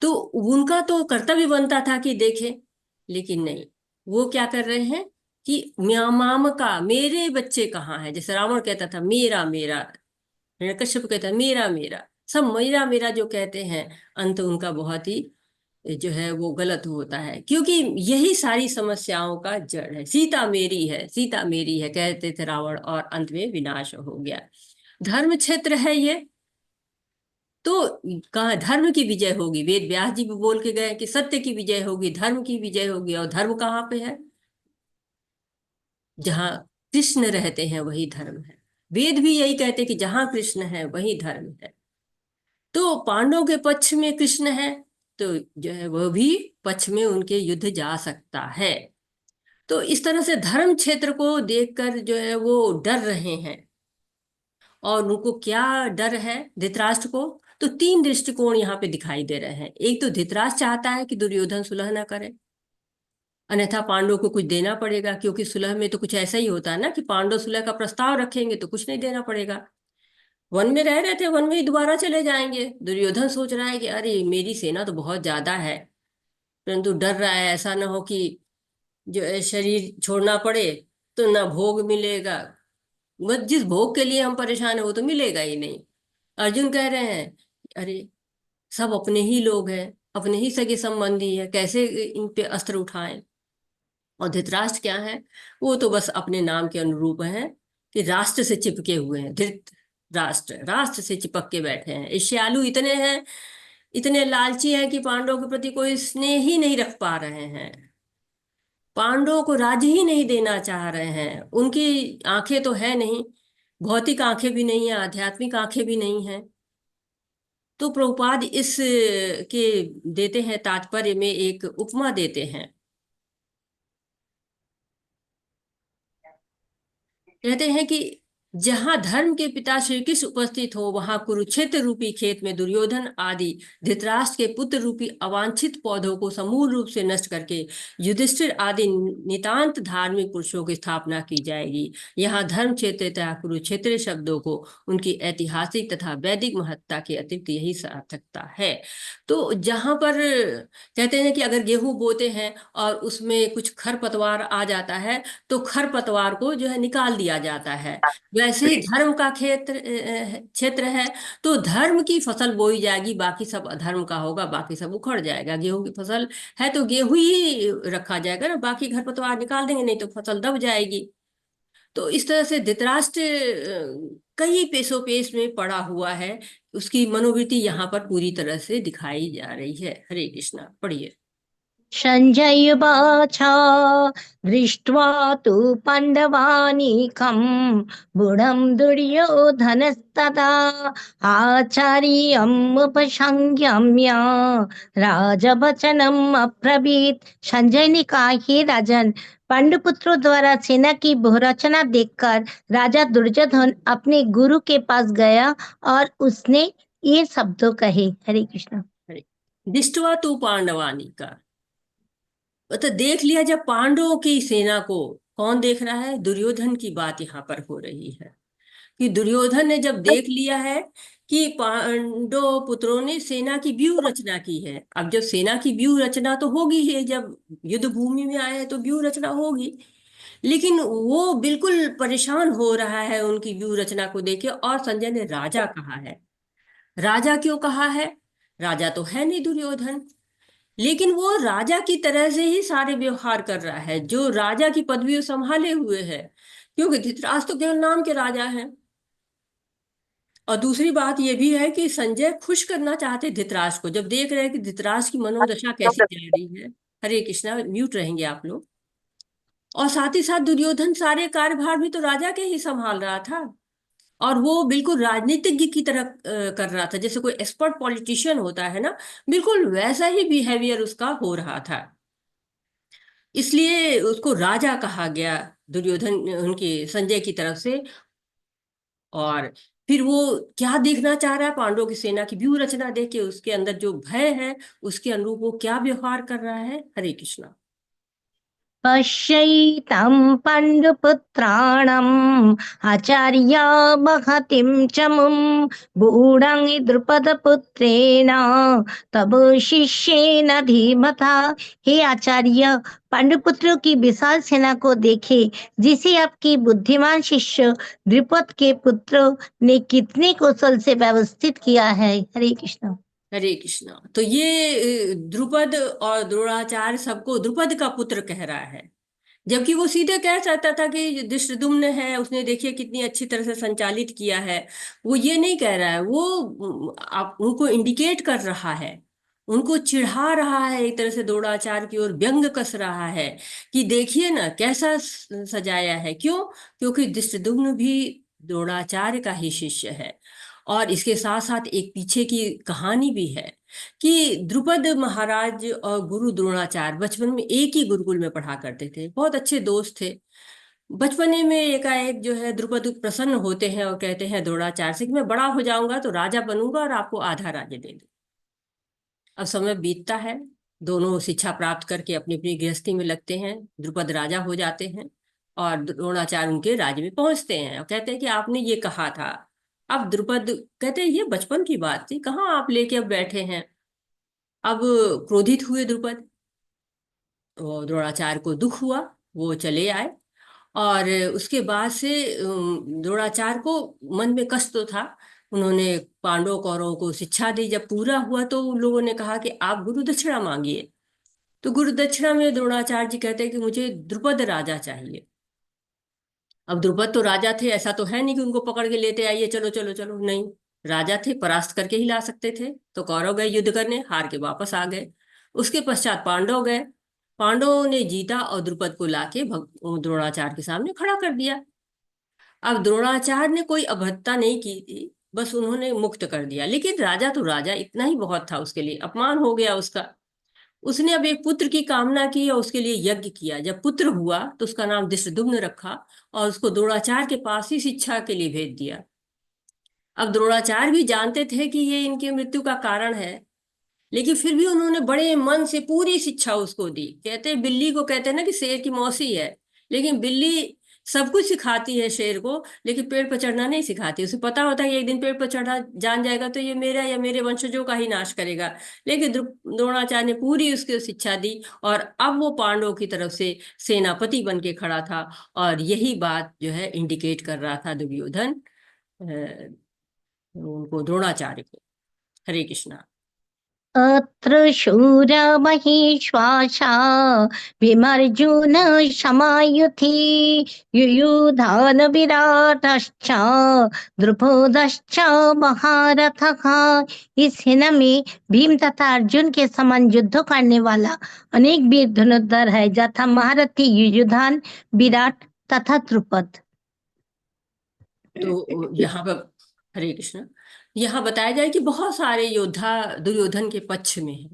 तो उनका तो कर्तव्य बनता था कि देखे, लेकिन नहीं, वो क्या कर रहे हैं कि माम का मेरे बच्चे कहाँ हैं, जैसे रावण कहता था मेरा मेरा, हिरण्यकश्यप कहता है मेरा मेरा, सब मेरा मेरा जो कहते हैं, अंत उनका बहुत ही जो है वो गलत होता है, क्योंकि यही सारी समस्याओं का जड़ है। सीता मेरी है, सीता मेरी है कहते थे रावण, और अंत में विनाश हो गया। धर्म क्षेत्र है ये, तो कहाँ धर्म की विजय होगी, वेद व्यास जी भी बोल के गए कि सत्य की विजय होगी, धर्म की विजय होगी। और धर्म कहाँ पे है, जहाँ कृष्ण रहते हैं वही धर्म है। वेद भी यही कहते हैं कि जहाँ कृष्ण है वही धर्म है। तो पांडवों के पक्ष में कृष्ण है, तो जो है वह भी पक्ष में उनके युद्ध जा सकता है। तो इस तरह से धर्म क्षेत्र को देखकर जो है वो डर रहे हैं। और उनको क्या डर है धृतराष्ट्र को, तो तीन दृष्टिकोण यहाँ पे दिखाई दे रहे हैं। एक तो धृतराष्ट्र चाहता है कि दुर्योधन सुलह ना करे, अन्यथा पांडवों को कुछ देना पड़ेगा, क्योंकि सुलह में तो कुछ ऐसा ही होता है ना कि पांडव सुलह का प्रस्ताव रखेंगे तो कुछ नहीं देना पड़ेगा। वन में रह रहे थे, वन में ही दोबारा चले जाएंगे। दुर्योधन सोच रहा है कि अरे मेरी सेना तो बहुत ज्यादा है, परंतु डर रहा है ऐसा ना हो कि जो है शरीर छोड़ना पड़े तो ना भोग मिलेगा, बस जिस भोग के लिए हम परेशान है वो तो मिलेगा ही नहीं। अर्जुन कह रहे हैं अरे सब अपने ही लोग हैं, अपने ही सगे संबंधी है, कैसे इन पे अस्त्र उठाएं। और धृतराष्ट्र क्या है, वो तो बस अपने नाम के अनुरूप है कि राष्ट्र से चिपके हुए हैं। धृत राष्ट्र, राष्ट्र से चिपक के बैठे हैं, ईर्ष्यालु इतने हैं, इतने लालची हैं कि पांडवों के प्रति कोई स्नेह ही नहीं रख पा रहे हैं, पांडवों को राज्य ही नहीं देना चाह रहे हैं। उनकी आंखें तो है नहीं, भौतिक आंखें भी नहीं है, आध्यात्मिक आंखें भी नहीं है। तो प्रभुपाद इस के देते हैं तात्पर्य में एक उपमा देते हैं। कहते हैं कि जहां धर्म के पिता श्री कृष्ण उपस्थित हो, वहां कुरुक्षेत्र रूपी खेत में दुर्योधन आदि धृतराष्ट्र के पुत्र रूपी अवांछित पौधों को समूल रूप से नष्ट करके युधिष्ठिर आदि नितांत धार्मिक पुरुषों की स्थापना की जाएगी। यहाँ धर्म क्षेत्र तथा कुरुक्षेत्र शब्दों को उनकी ऐतिहासिक तथा वैदिक महत्ता के अतिरिक्त यही सार्थकता है। तो जहां पर कहते हैं कि अगर गेहूं बोते हैं और उसमें कुछ खरपतवार आ जाता है, तो खरपतवार को जो है निकाल दिया जाता है। वैसे ही धर्म का क्षेत्र है, तो धर्म की फसल बोई जाएगी, बाकी सब अधर्म का होगा, बाकी सब उखड़ जाएगा। गेहूं की फसल है तो गेहूं ही रखा जाएगा ना, बाकी घर पतवार निकाल देंगे, नहीं तो फसल दब जाएगी। तो इस तरह से धृतराष्ट्र कई पेशों पेश में पड़ा हुआ है। उसकी मनोवृत्ति यहाँ पर पूरी तरह से दिखाई जा रही है। हरे कृष्णा, पढ़िए। सञ्जयुवाच दृष्ट्वा तु पाण्डवानीकं बुढं दुर्योधनस्तदा आचार्यमुपसंगम्य राजवचनम् अब्रवीत्। संजय ने कहा, हे राजन, पांडुपुत्रों द्वारा सेना की बहुरचना देखकर राजा दुर्योधन अपने गुरु के पास गया और उसने ये शब्दों कहे। हरे कृष्ण। हरे। दृष्ट्वा तु पांडवानी का मतलब देख लिया जब पांडवों की सेना को। कौन देख रहा है? दुर्योधन की बात यहाँ पर हो रही है कि दुर्योधन ने जब देख लिया है कि पांडव पुत्रों ने सेना की व्यूह रचना की है। अब जब सेना की व्यूह रचना तो होगी ही, जब युद्ध भूमि में आए हैं तो व्यूह रचना होगी, लेकिन वो बिल्कुल परेशान हो रहा है उनकी व्यूह रचना को देखे। और संजय ने राजा कहा है। राजा क्यों कहा है? राजा तो है नहीं दुर्योधन, लेकिन वो राजा की तरह से ही सारे व्यवहार कर रहा है, जो राजा की पदवी संभाले हुए है, क्योंकि धृतराष्ट्र तो केवल नाम के राजा हैं। और दूसरी बात यह भी है कि संजय खुश करना चाहते धृतराष्ट्र को, जब देख रहे हैं कि धृतराष्ट्र की मनोदशा कैसी चल रही है। हरे कृष्णा, म्यूट रहेंगे आप लोग। और साथ ही साथ दुर्योधन सारे कार्यभार भी तो राजा के ही संभाल रहा था, और वो बिल्कुल राजनीतिज्ञ की तरह कर रहा था, जैसे कोई एक्सपर्ट पॉलिटिशियन होता है ना, बिल्कुल वैसा ही बिहेवियर उसका हो रहा था। इसलिए उसको राजा कहा गया दुर्योधन उनके संजय की तरफ से। और फिर वो क्या देखना चाह रहा है? पांडवों की सेना की व्यूह रचना देख के उसके अंदर जो भय है उसके अनुरूप वो क्या व्यवहार कर रहा है। हरे कृष्णा। पश्यैतं पाण्डुपुत्राणाम् आचार्य महतिं च मुं गूढं द्रुपदपुत्रेण तब शिष्येन धीमता। हे आचार्य, पांडुपुत्रों की विशाल सेना को देखे, जिसे आपके बुद्धिमान शिष्य द्रुपद के पुत्रों ने कितने कौशल से व्यवस्थित किया है। हरे कृष्ण। हरे कृष्णा। तो ये द्रुपद और द्रोणाचार्य सबको द्रुपद का पुत्र कह रहा है, जबकि वो सीधे कह सकता था कि धृष्टद्युम्न है, उसने देखिए कितनी अच्छी तरह से संचालित किया है। वो ये नहीं कह रहा है, वो आप उनको इंडिकेट कर रहा है, उनको चिढ़ा रहा है, एक तरह से द्रोणाचार्य की ओर व्यंग कस रहा है कि देखिए ना कैसा सजाया है। क्यों? क्योंकि धृष्टद्युम्न भी द्रोणाचार्य का ही शिष्य है। और इसके साथ साथ एक पीछे की कहानी भी है कि द्रुपद महाराज और गुरु द्रोणाचार्य बचपन में एक ही गुरुकुल में पढ़ा करते थे, बहुत अच्छे दोस्त थे। बचपने में एकाएक जो है द्रुपद प्रसन्न होते हैं और कहते हैं द्रोणाचार्य से कि मैं बड़ा हो जाऊंगा तो राजा बनूंगा और आपको आधा राज्य दे दूं। अब समय बीतता है, दोनों शिक्षा प्राप्त करके अपनी अपनी गृहस्थी में लगते हैं, द्रुपद राजा हो जाते हैं और द्रोणाचार्य उनके राज्य में पहुंचते हैं और कहते हैं कि आपने ये कहा था। अब द्रुपद कहते हैं ये बचपन की बात थी, कहाँ आप लेके अब बैठे हैं। अब क्रोधित हुए द्रुपद, और द्रोणाचार्य को दुख हुआ, वो चले आए। और उसके बाद से द्रोणाचार्य को मन में कष्ट तो था। उन्होंने पांडव कौरवों को शिक्षा दी, जब पूरा हुआ तो उन लोगों ने कहा कि आप गुरु दक्षिणा मांगिए। तो गुरु दक्षिणा में द्रोणाचार्य जी कहते हैं कि मुझे द्रुपद राजा चाहिए। अब द्रुपद तो राजा थे, ऐसा तो है नहीं कि उनको पकड़ के लेते आइए चलो चलो चलो, नहीं, राजा थे, परास्त करके ही ला सकते थे। तो कौरव गए युद्ध करने, हार के वापस आ गए। उसके पश्चात पांडव गए, पांडवों ने जीता और द्रुपद को लाके द्रोणाचार्य के सामने खड़ा कर दिया। अब द्रोणाचार्य ने कोई अभद्रता नहीं की थी, बस उन्होंने मुक्त कर दिया, लेकिन राजा तो राजा, इतना ही बहुत था उसके लिए, अपमान हो गया उसका। उसने अब एक पुत्र की कामना की और उसके लिए यज्ञ किया। जब पुत्र हुआ तो उसका नाम धृष्टद्युम्न रखा और उसको द्रोणाचार्य के पास ही शिक्षा के लिए भेज दिया। अब द्रोणाचार्य भी जानते थे कि ये इनकी मृत्यु का कारण है, लेकिन फिर भी उन्होंने बड़े मन से पूरी शिक्षा उसको दी। कहते बिल्ली को कहते हैं ना कि शेर की मौसी है, लेकिन बिल्ली सब कुछ सिखाती है शेर को, लेकिन पेड़ पर चढ़ना नहीं सिखाती। उसे पता होता है कि एक दिन पेड़ पर चढ़ना जान जाएगा तो ये मेरा या मेरे वंशजों का ही नाश करेगा। लेकिन द्रोणाचार्य ने पूरी उसकी शिक्षा दी, और अब वो पांडवों की तरफ से सेनापति बन के खड़ा था। और यही बात जो है इंडिकेट कर रहा था दुर्योधन उनको, द्रोणाचार्य को। हरे कृष्णा। अत्र शूरमहिश्वासा भीमार्जुन समायुधि युयुधान विराटश्च द्रुपदश्च महारथः। इस सेना में भीम तथा अर्जुन के समान युद्ध करने वाला अनेक वीर धनुर्धर है, यथा महारथी युयुधान, विराट तथा द्रुपद। तो यहाँ पर हरे कृष्ण, यहाँ बताया जाए कि बहुत सारे योद्धा दुर्योधन के पक्ष में हैं।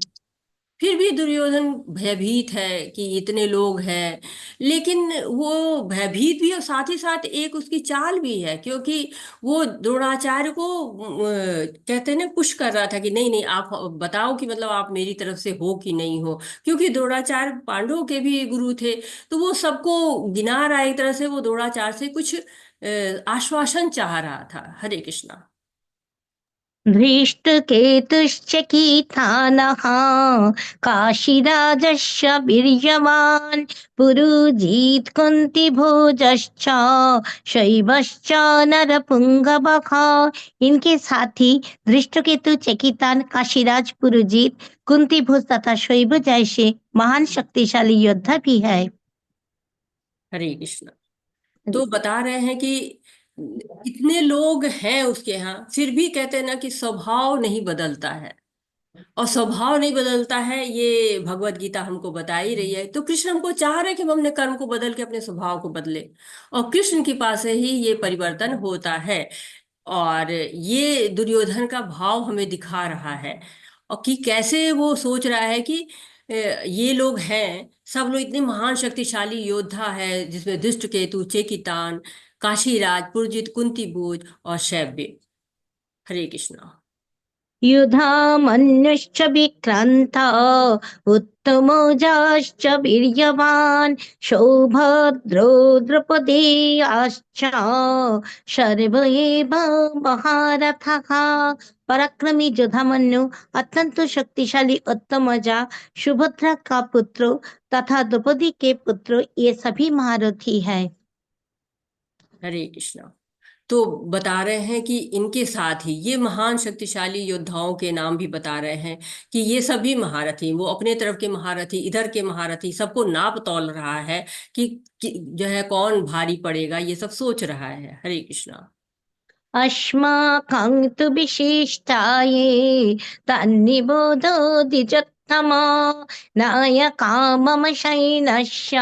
फिर भी दुर्योधन भयभीत है कि इतने लोग हैं, लेकिन वो भयभीत भी और साथ ही साथ एक उसकी चाल भी है, क्योंकि वो द्रोणाचार्य को कहते हैं ना, पुश कर रहा था कि नहीं नहीं, आप बताओ कि मतलब आप मेरी तरफ से हो कि नहीं हो। क्योंकि द्रोणाचार्य पांडवों के भी गुरु थे, तो वो सबको गिना रहा है एक तरह से। वो द्रोणाचार्य से कुछ आश्वासन चाह रहा था। हरे कृष्णा। धृष्टकेतुश्चकितानः काशीराजश्च वीर्यवान् पुरुजित् कुन्तीभोजश्च शैवश्च नरपुंगवः। इनके साथी धृष्टकेतु, चकितान, काशीराज, पुरुजित, कुंतीभोज तथा शैव जैसे महान शक्तिशाली योद्धा भी है। हरे कृष्णा। तो बता रहे हैं कि इतने लोग हैं उसके यहाँ, फिर भी कहते हैं ना कि स्वभाव नहीं बदलता है। और स्वभाव नहीं बदलता है, ये भगवत गीता हमको बता ही रही है। तो कृष्ण हमको चाह रहे हैं कि हम अपने कर्म को बदल के अपने स्वभाव को बदले, और कृष्ण की पास से ही ये परिवर्तन होता है। और ये दुर्योधन का भाव हमें दिखा रहा है, और कि कैसे वो सोच रहा है कि ये लोग हैं, सब लोग इतने महान शक्तिशाली योद्धा है, जिसमें धृष्टकेतु, चेकितान, काशीराज, पुरजित, कुंतीभोज और शैब्य। हरे कृष्णा। युधामन्युश्च विक्रान्त उत्तमौजाश्च वीर्यवान् सौभद्रो द्रौपदेयाश्च सर्व एव महारथः। पराक्रमी युधामन्यु, अत्यंत शक्तिशाली उत्तमौजा, सुभद्रा का पुत्र तथा द्रौपदी के पुत्र, ये सभी महारथी है। हरे कृष्णा। तो बता रहे हैं कि इनके साथ ही ये महान शक्तिशाली योद्धाओं के नाम भी बता रहे हैं कि ये सभी महारथी, वो अपने तरफ के महारथी, इधर के महारथी, सबको नाप तौल रहा है कि जो है कौन भारी पड़ेगा, ये सब सोच रहा है। हरे कृष्णा। अस्माकं तु विशिष्टाये तन्निबोधो द्विजोत्तमा नायका मम सैन्यस्य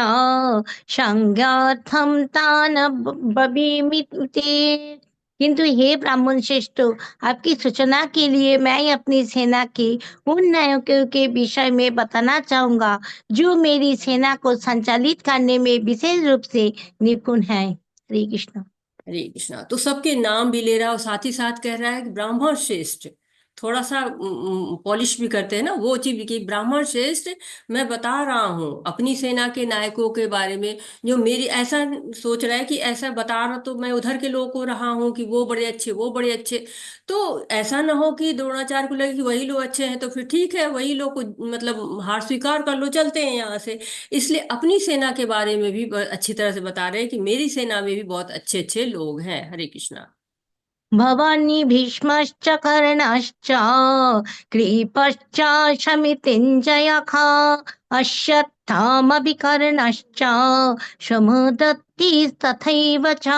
संज्ञार्थं तान् ब्रवीमि ते। किंतु हे ब्राह्मण श्रेष्ठ, आपकी सूचना के लिए मैं अपनी सेना के उन नायकों के विषय में बताना चाहूंगा जो मेरी सेना को संचालित करने में विशेष रूप से निपुण है। हरे कृष्ण। हरे कृष्णा। तो सबके नाम भी ले रहा है, और साथ ही साथ कह रहा है कि ब्राह्मण श्रेष्ठ, थोड़ा सा पॉलिश भी करते हैं ना वो चीज भी, कि ब्राह्मण श्रेष्ठ मैं बता रहा हूँ अपनी सेना के नायकों के बारे में, जो मेरी ऐसा सोच रहा है कि ऐसा बता रहा तो मैं उधर के लोगों को रहा हूँ कि वो बड़े अच्छे, वो बड़े अच्छे। तो ऐसा ना हो कि द्रोणाचार्य को लगे कि वही लोग अच्छे हैं, तो फिर ठीक है, वही लोग को मतलब हार स्वीकार कर लो, चलते हैं यहाँ से। इसलिए अपनी सेना के बारे में भी अच्छी तरह से बता रहे हैं कि मेरी सेना में भी बहुत अच्छे अच्छे लोग हैं। हरे कृष्णा। भवानी भीष्मश्च कर्णश्च कृपश्च शमितिञ्जयः अश्वत्थामविकर्णश्च समुदत्ति तथैव च।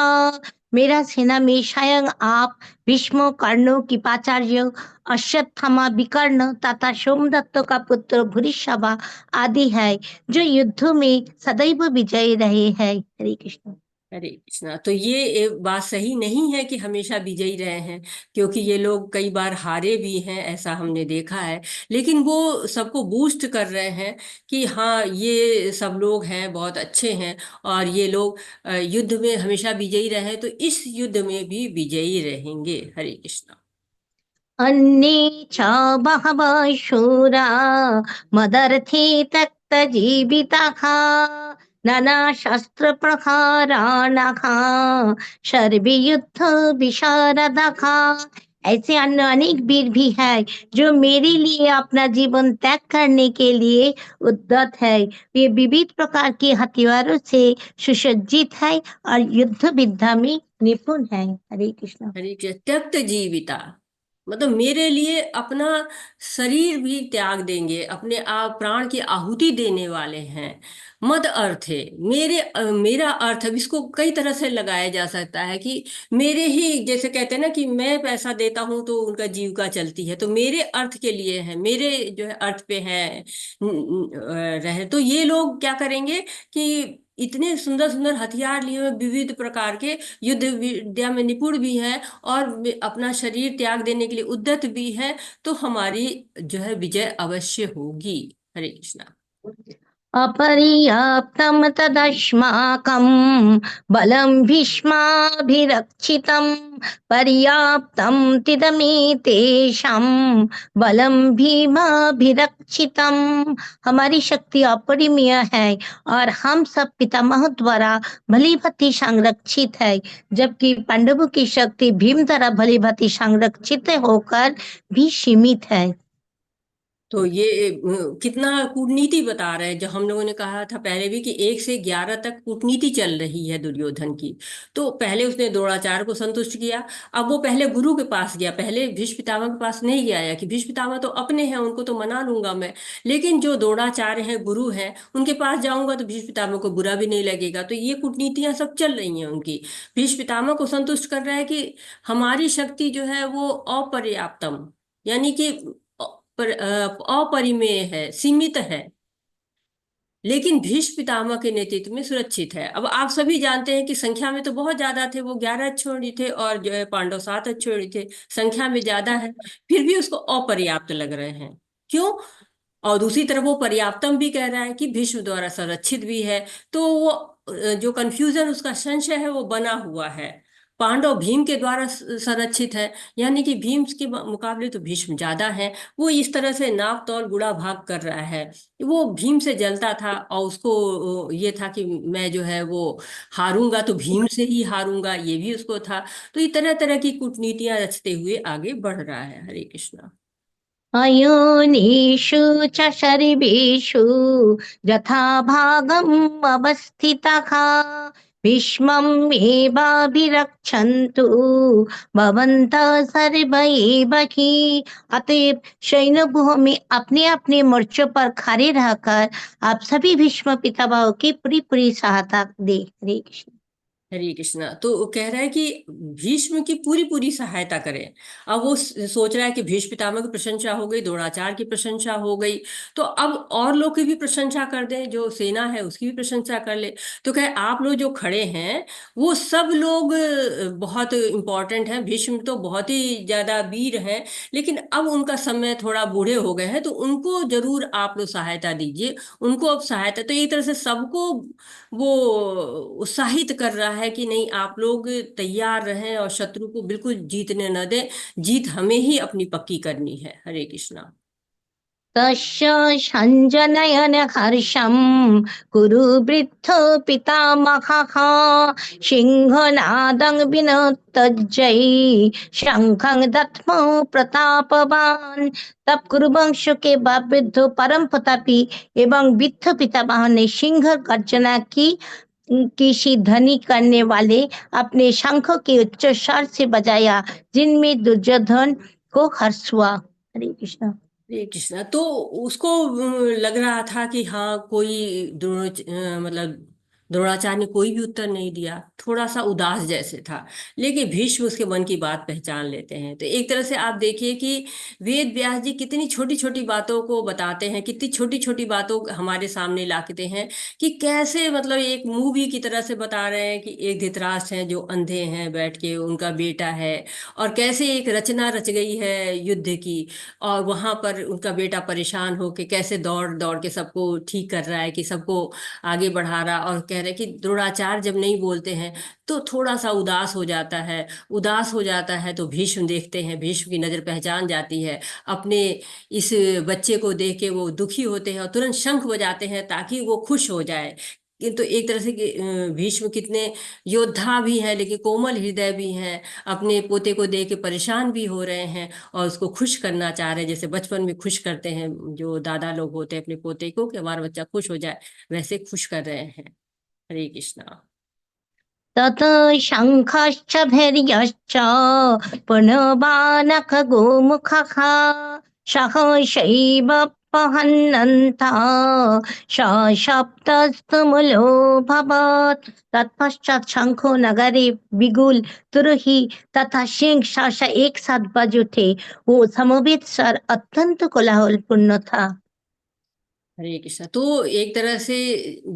मेरा सेना में स्वयं आप, भीष्म, कर्ण, कृपाचार्य, अश्वत्थामा, विकर्ण तथा सोमदत्त का पुत्र भूरिश्रवा आदि है, जो युद्ध में सदैव विजयी रहे हैं। हरे कृष्ण। हरे कृष्णा। तो ये एक बात सही नहीं है कि हमेशा विजयी रहे हैं, क्योंकि ये लोग कई बार हारे भी हैं, ऐसा हमने देखा है। लेकिन वो सबको बूस्ट कर रहे हैं कि हाँ, ये सब लोग हैं, बहुत अच्छे हैं, और ये लोग युद्ध में हमेशा विजयी रहे, तो इस युद्ध में भी विजयी रहेंगे। हरे कृष्णा। अन्ये च बहवः शूरा मदर्थे त्यक्तजीविताः नाना शस्त्र प्रहाराणखा सर्वे युद्ध विशारदखा। ऐसे अन्य अनेक वीर भी है जो मेरे लिए अपना जीवन त्याग करने के लिए उद्यत है। वे विविध प्रकार के हथियारों से सुसज्जित है और युद्ध विद्या में निपुण है। हरे कृष्ण। हरे कृष्ण। त्यक्त जीविता मतलब मेरे लिए अपना शरीर भी त्याग देंगे, अपने आप प्राण की आहुति देने वाले हैं। मद अर्थ है मेरा अर्थ। अब इसको कई तरह से लगाया जा सकता है कि मेरे ही, जैसे कहते हैं ना कि मैं पैसा देता हूं तो उनका जीविका चलती है, तो मेरे अर्थ के लिए है, मेरे जो है अर्थ पे है रहे। तो ये लोग क्या करेंगे कि इतने सुंदर सुंदर हथियार लिए हुए, विविध प्रकार के, युद्ध विद्या में निपुण भी है और अपना शरीर त्याग देने के लिए उद्यत भी है, तो हमारी जो है विजय अवश्य होगी। हरे कृष्णा। अपर्याप्तं तदस्माकं बलं भीष्माभिरक्षितं पर्याप्तं तिदमेतेषां बलं भीमाभिरक्षितं। हमारी शक्ति अपरिमेय है और हम सब पितामह द्वारा भली भांति संरक्षित है, जबकि पांडवों की शक्ति भीम द्वारा भली भांति संरक्षित होकर भी सीमित है। तो ये कितना कूटनीति बता रहे हैं। जो हम लोगों ने कहा था पहले भी कि 1 से 11 तक कूटनीति चल रही है दुर्योधन की। तो पहले उसने द्रोणाचार्य को संतुष्ट किया। अब वो पहले गुरु के पास गया, पहले भीष्म पितामह के पास नहीं गया कि भीष्म पितामह तो अपने हैं, उनको तो मना लूंगा मैं, लेकिन जो द्रोणाचार्य हैं, गुरु हैं, उनके पास जाऊंगा तो भीष्म पितामह को बुरा भी नहीं लगेगा। तो ये कूटनीतियां सब चल रही हैं उनकी। भीष्म पितामह को संतुष्ट कर रहा है कि हमारी शक्ति जो है वो अपर्याप्तम, यानी कि अपरिमेय है, सीमित है, लेकिन भीष्म पितामह के नेतृत्व में सुरक्षित है। अब आप सभी जानते हैं कि संख्या में तो बहुत ज्यादा थे, वो 11 अक्षौहिणी थे और जो है पांडव 7 अक्षौहिणी थे, संख्या में ज्यादा है, फिर भी उसको अपर्याप्त लग रहे हैं। क्यों? और दूसरी तरफ वो पर्याप्तम भी कह रहा है कि भीष्म द्वारा संरक्षित भी है। तो वो जो कंफ्यूजन, उसका संशय है, वो बना हुआ है। पांडव भीम के द्वारा संरक्षित है, यानी कि भीम के मुकाबले तो भीष्म ज्यादा है। वो इस तरह से नाप तौल गुणा भाग कर रहा है। वो भीम से जलता था और उसको ये था कि मैं जो है वो हारूंगा तो भीम से ही हारूंगा, ये भी उसको था। तो ये तरह तरह की कूटनीतियां रचते हुए आगे बढ़ रहा है। हरे कृष्णा। अयोनिषु च शरीरेषु यथा भागम् अवस्थितः भीष्मम् एवाभिरक्षन्तु भवन्तः सर्व एव हि। अतएव सैन्य व्यूह में अपने अपने मोर्चों पर खड़े रहकर आप सभी भीष्म पितामह की पूरी पूरी सहायता दे। हरे कृष्ण। हरे कृष्णा। तो वो कह रहा है कि भीष्म की पूरी पूरी सहायता करें। अब वो सोच रहा है कि भीष्म पितामह की प्रशंसा हो गई, द्रोणाचार्य की प्रशंसा हो गई, तो अब और लोग की भी प्रशंसा कर दें, जो सेना है उसकी भी प्रशंसा कर ले। तो कहे आप लोग जो खड़े हैं वो सब लोग बहुत इंपॉर्टेंट हैं। भीष्म तो बहुत ही ज्यादा वीर हैं, लेकिन अब उनका समय, थोड़ा बूढ़े हो गए हैं, तो उनको जरूर आप लोग सहायता दीजिए। उनको अब सहायता, तो एक तरह से सबको वो उत्साहित कर रहा है कि नहीं, आप लोग तैयार रहें और शत्रु को बिल्कुल जीतने न दें। जीत हमें ही अपनी पक्की करनी है। हरे कृष्णा। तस्य सञ्जनयन हर्षं कुरु वृद्ध पितामहः सिंहनादं विनोत्तजै शंखं दद्मो प्रतापवान। तब कुरुवंश के बाप वृद्ध परम प्रतापी एवं वृद्ध पितामह ने सिंह गर्जना की सी ध्वनि करने वाले अपने शंख के उच्च स्वर से बजाया, जिनमें दुर्योधन को हर्ष हुआ। हरे कृष्ण। हरे कृष्णा। तो उसको लग रहा था कि हाँ, कोई मतलब द्रोणाचार्य ने कोई भी उत्तर नहीं दिया, थोड़ा सा उदास जैसे था। लेकिन भीष्म उसके मन की बात पहचान लेते हैं। तो एक तरह से आप देखिए कि वेद व्यास जी कितनी छोटी छोटी बातों को बताते हैं, कितनी छोटी छोटी बातों को हमारे सामने लाते हैं, कि कैसे मतलब एक मूवी की तरह से बता रहे हैं कि एक धृतराष्ट्र हैं जो अंधे हैं, बैठ के उनका बेटा है, और कैसे एक रचना रच गई है युद्ध की, और वहां पर उनका बेटा परेशान होके कैसे दौड़ दौड़ के सबको ठीक कर रहा है, कि सबको आगे बढ़ा रहा। और कह रहे कि द्रोणाचार्य जब नहीं बोलते हैं तो थोड़ा सा उदास हो जाता है। उदास हो जाता है तो भीष्म देखते हैं, भीष्म की नजर पहचान जाती है अपने इस बच्चे को देख के, वो दुखी होते हैं और तुरंत शंख बजाते हैं ताकि वो खुश हो जाए। तो एक तरह से भीष्म कितने योद्धा भी हैं लेकिन कोमल हृदय भी हैं, अपने पोते को देख के परेशान भी हो रहे हैं और उसको खुश करना चाह रहे हैं, जैसे बचपन में खुश करते हैं जो दादा लोग होते हैं अपने पोते को कि हमारा बच्चा खुश हो जाए, वैसे खुश कर रहे हैं। हरे कृष्णा। तत शङ्खश्च भैर्यश्च पुनर्बाणक गोमुखः सहसैव पहन्नन्ता सशब्दस्तु मूलोऽभवत्। तत्पश्चात शंखो नगरे बिगुल तुरही तथा सिंह सहसा एक साथ बज उठे। वो समवेत स्वर अत्यंत कोलाहलपूर्ण था। हरे कृष्णा। तो एक तरह से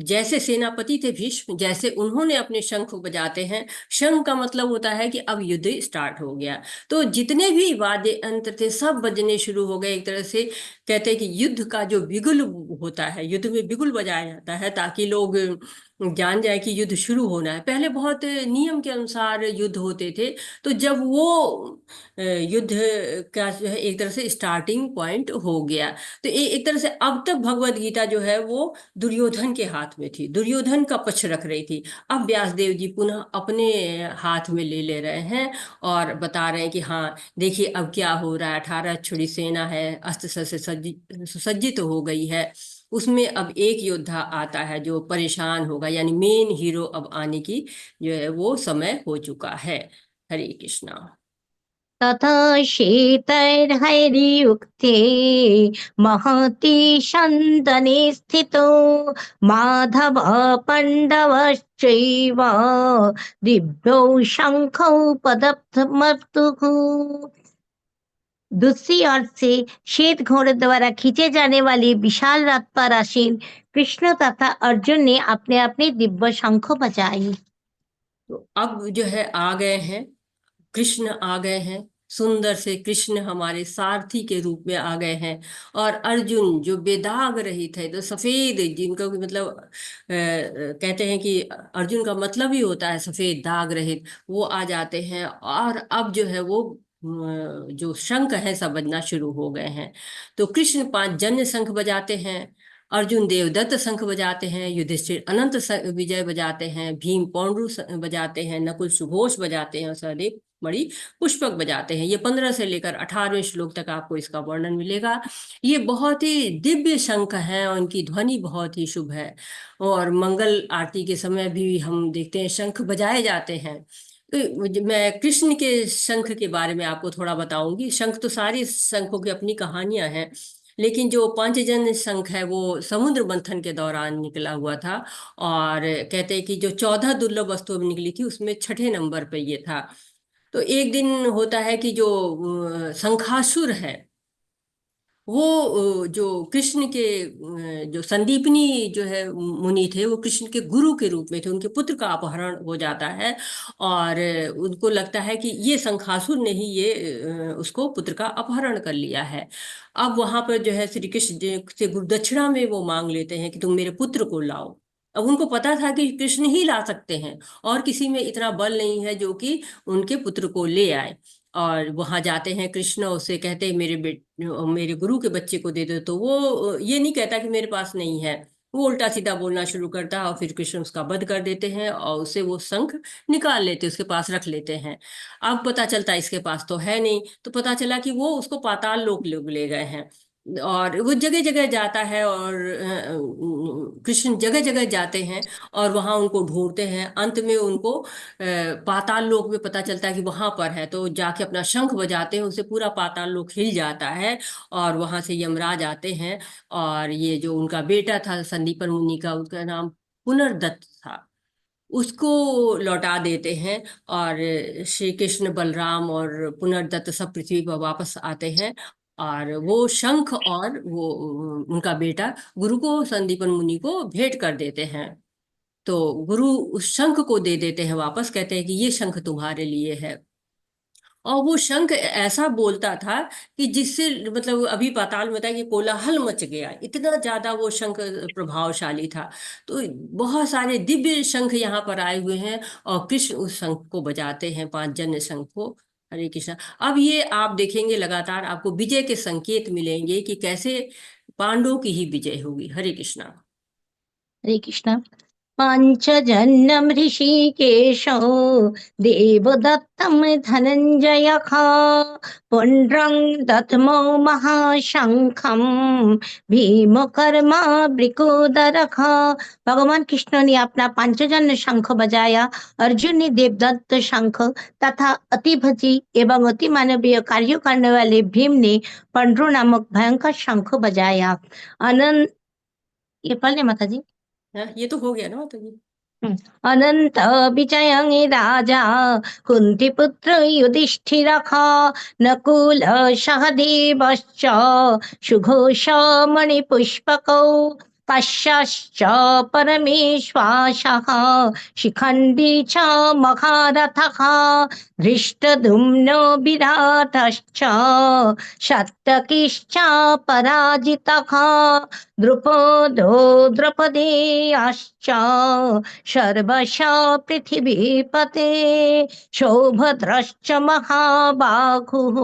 जैसे सेनापति थे भीष्म, जैसे उन्होंने अपने शंख बजाते हैं, शंख का मतलब होता है कि अब युद्ध स्टार्ट हो गया, तो जितने भी वाद्य यंत्र थे सब बजने शुरू हो गए। एक तरह से कहते हैं कि युद्ध का जो बिगुल होता है, युद्ध में बिगुल बजाया जाता है ताकि लोग जान जाए कि युद्ध शुरू होना है। पहले बहुत नियम के अनुसार युद्ध होते थे, तो जब वो युद्ध का जो है एक तरह से स्टार्टिंग पॉइंट हो गया, तो एक तरह से अब तक भगवत गीता जो है वो दुर्योधन के हाथ में थी, दुर्योधन का पक्ष रख रही थी। अब व्यास देव जी पुनः अपने हाथ में ले रहे हैं और बता रहे हैं कि हाँ देखिए अब क्या हो रहा है। 18 छुरी सेना है, अस्त्र शस्त्र से सुसज्जित हो गई है, उसमें अब एक योद्धा आता है जो परेशान होगा, यानी मेन हीरो अब आने की जो है वो समय हो चुका है। हरे कृष्णा। तथा शीतैर्हैर्युक्ते महति शन्दने स्थितो माधव पाण्डवश्चैव दिव्यौ शङ्खौ पदमस्तुः। दूसरी ओर से श्वेत घोड़े द्वारा खींचे जाने वाली विशाल रथ पर आसीन कृष्ण तथा अर्जुन ने अपने अपने दिव्य शंखों बजाई। तो अब जो है आ गए हैं, कृष्ण आ गए हैं, सुंदर से कृष्ण हमारे सारथी के रूप में आ गए हैं। और अर्जुन जो बेदाग रहित है, तो सफेद, जिनका भी मतलब कहते हैं कि अर्जुन का मतलब ही होता है सफेद दाग रहित, वो आ जाते हैं। और अब जो है वो जो शंख है सब बजना शुरू हो गए हैं। तो कृष्ण 5 जन्य शंख बजाते हैं, अर्जुन देवदत्त शंख बजाते हैं, युधिष्ठिर अनंत विजय बजाते हैं, भीम पौंड्रू बजाते हैं, नकुल सुघोष बजाते हैं और सहदेव मणि पुष्पक बजाते हैं। ये 15 से लेकर 18वें श्लोक तक आपको इसका वर्णन मिलेगा। ये बहुत ही दिव्य शंख हैं और इनकी ध्वनि बहुत ही शुभ है। और मंगल आरती के समय भी हम देखते हैं शंख बजाए जाते हैं। तो मैं कृष्ण के शंख के बारे में आपको थोड़ा बताऊंगी। शंख तो सारी शंखों की अपनी कहानियां हैं, लेकिन जो पांचजन्य शंख है वो समुद्र मंथन के दौरान निकला हुआ था। और कहते हैं कि जो 14 दुर्लभ वस्तुएं निकली थी उसमें छठे नंबर पे ये था। तो एक दिन होता है कि जो शंखासुर है वो जो कृष्ण के जो संदीपनी जो है मुनि थे, वो कृष्ण के गुरु के रूप में थे, उनके पुत्र का अपहरण हो जाता है। और उनको लगता है कि ये शंखासुर ने ही ये उसको पुत्र का अपहरण कर लिया है। अब वहां पर जो है श्री कृष्ण से गुरुदक्षिणा में वो मांग लेते हैं कि तुम मेरे पुत्र को लाओ। अब उनको पता था कि कृष्ण ही ला सकते हैं और किसी में इतना बल नहीं है जो कि उनके पुत्र को ले आए। और वहां जाते हैं कृष्ण, उससे कहते हैं मेरे गुरु के बच्चे को दे दो। तो वो ये नहीं कहता कि मेरे पास नहीं है, वो उल्टा सीधा बोलना शुरू करता है और फिर कृष्ण उसका वध कर देते हैं और उसे वो शंख निकाल लेते, उसके पास रख लेते हैं। अब पता चलता है इसके पास तो है नहीं, तो पता चला कि वो उसको पाताल लोक ले गए हैं। और वो जगह जगह जाता है और कृष्ण जगह जगह जाते हैं और वहां उनको ढूंढते हैं। अंत में उनको पाताल लोक में पता चलता है कि वहां पर है, तो जाके अपना शंख बजाते हैं, उससे पूरा पाताल लोक हिल जाता है। और वहां से यमराज आते हैं और ये जो उनका बेटा था संदीपन मुनि का, उसका नाम पुनर्दत्त था, उसको लौटा देते हैं। और श्री कृष्ण बलराम और पुनर्दत्त सब पृथ्वी पर वापस आते हैं। और वो शंख और वो उनका बेटा गुरु को, संदीपन मुनि को भेंट कर देते हैं। तो गुरु उस शंख को दे देते हैं वापस, कहते हैं कि ये शंख तुम्हारे लिए है। और वो शंख ऐसा बोलता था कि जिससे मतलब अभी पाताल में था कि कोलाहल मच गया, इतना ज्यादा वो शंख प्रभावशाली था। तो बहुत सारे दिव्य शंख यहाँ पर आए हुए हैं और कृष्ण उस शंख को बजाते हैं, 5 जन्य शंख को। हरे कृष्णा। अब ये आप देखेंगे लगातार आपको विजय के संकेत मिलेंगे कि कैसे पांडवों की ही विजय होगी। हरे कृष्णा। हरे कृष्णा। पाञ्चजन्यं ऋषिकेशो देवदत्तं धनञ्जयः पुण्ड्रं दद्मो महाशंखं भीमकर्मा वृकोदरः। भगवान कृष्ण ने अपना पांचजन्य शंख बजाया। अर्जुन ने देवदत्त शंख तथा अतिभजी एवं अति मानवीय कार्यों करने वाले भीम ने पंड्रो नामक भयंकर शंख बजाया। अनंत ये पढ़ ले माता जी। ये तो हो गया ना माता जी। अनंत विजयं राजा कुंती पुत्र युधिष्ठिरः नकुल सहदेवश्च सुघोष मणिपुष्पकौ कश्यश्च परमेश्वासः शिखण्डी च महारथः धृष्टद्युम्नो विराटश्च शतकिश्च पराजितः द्रुपदो द्रौपदेयाश्च सर्वश पृथिवीपते सौभद्रश्च महाबाहुः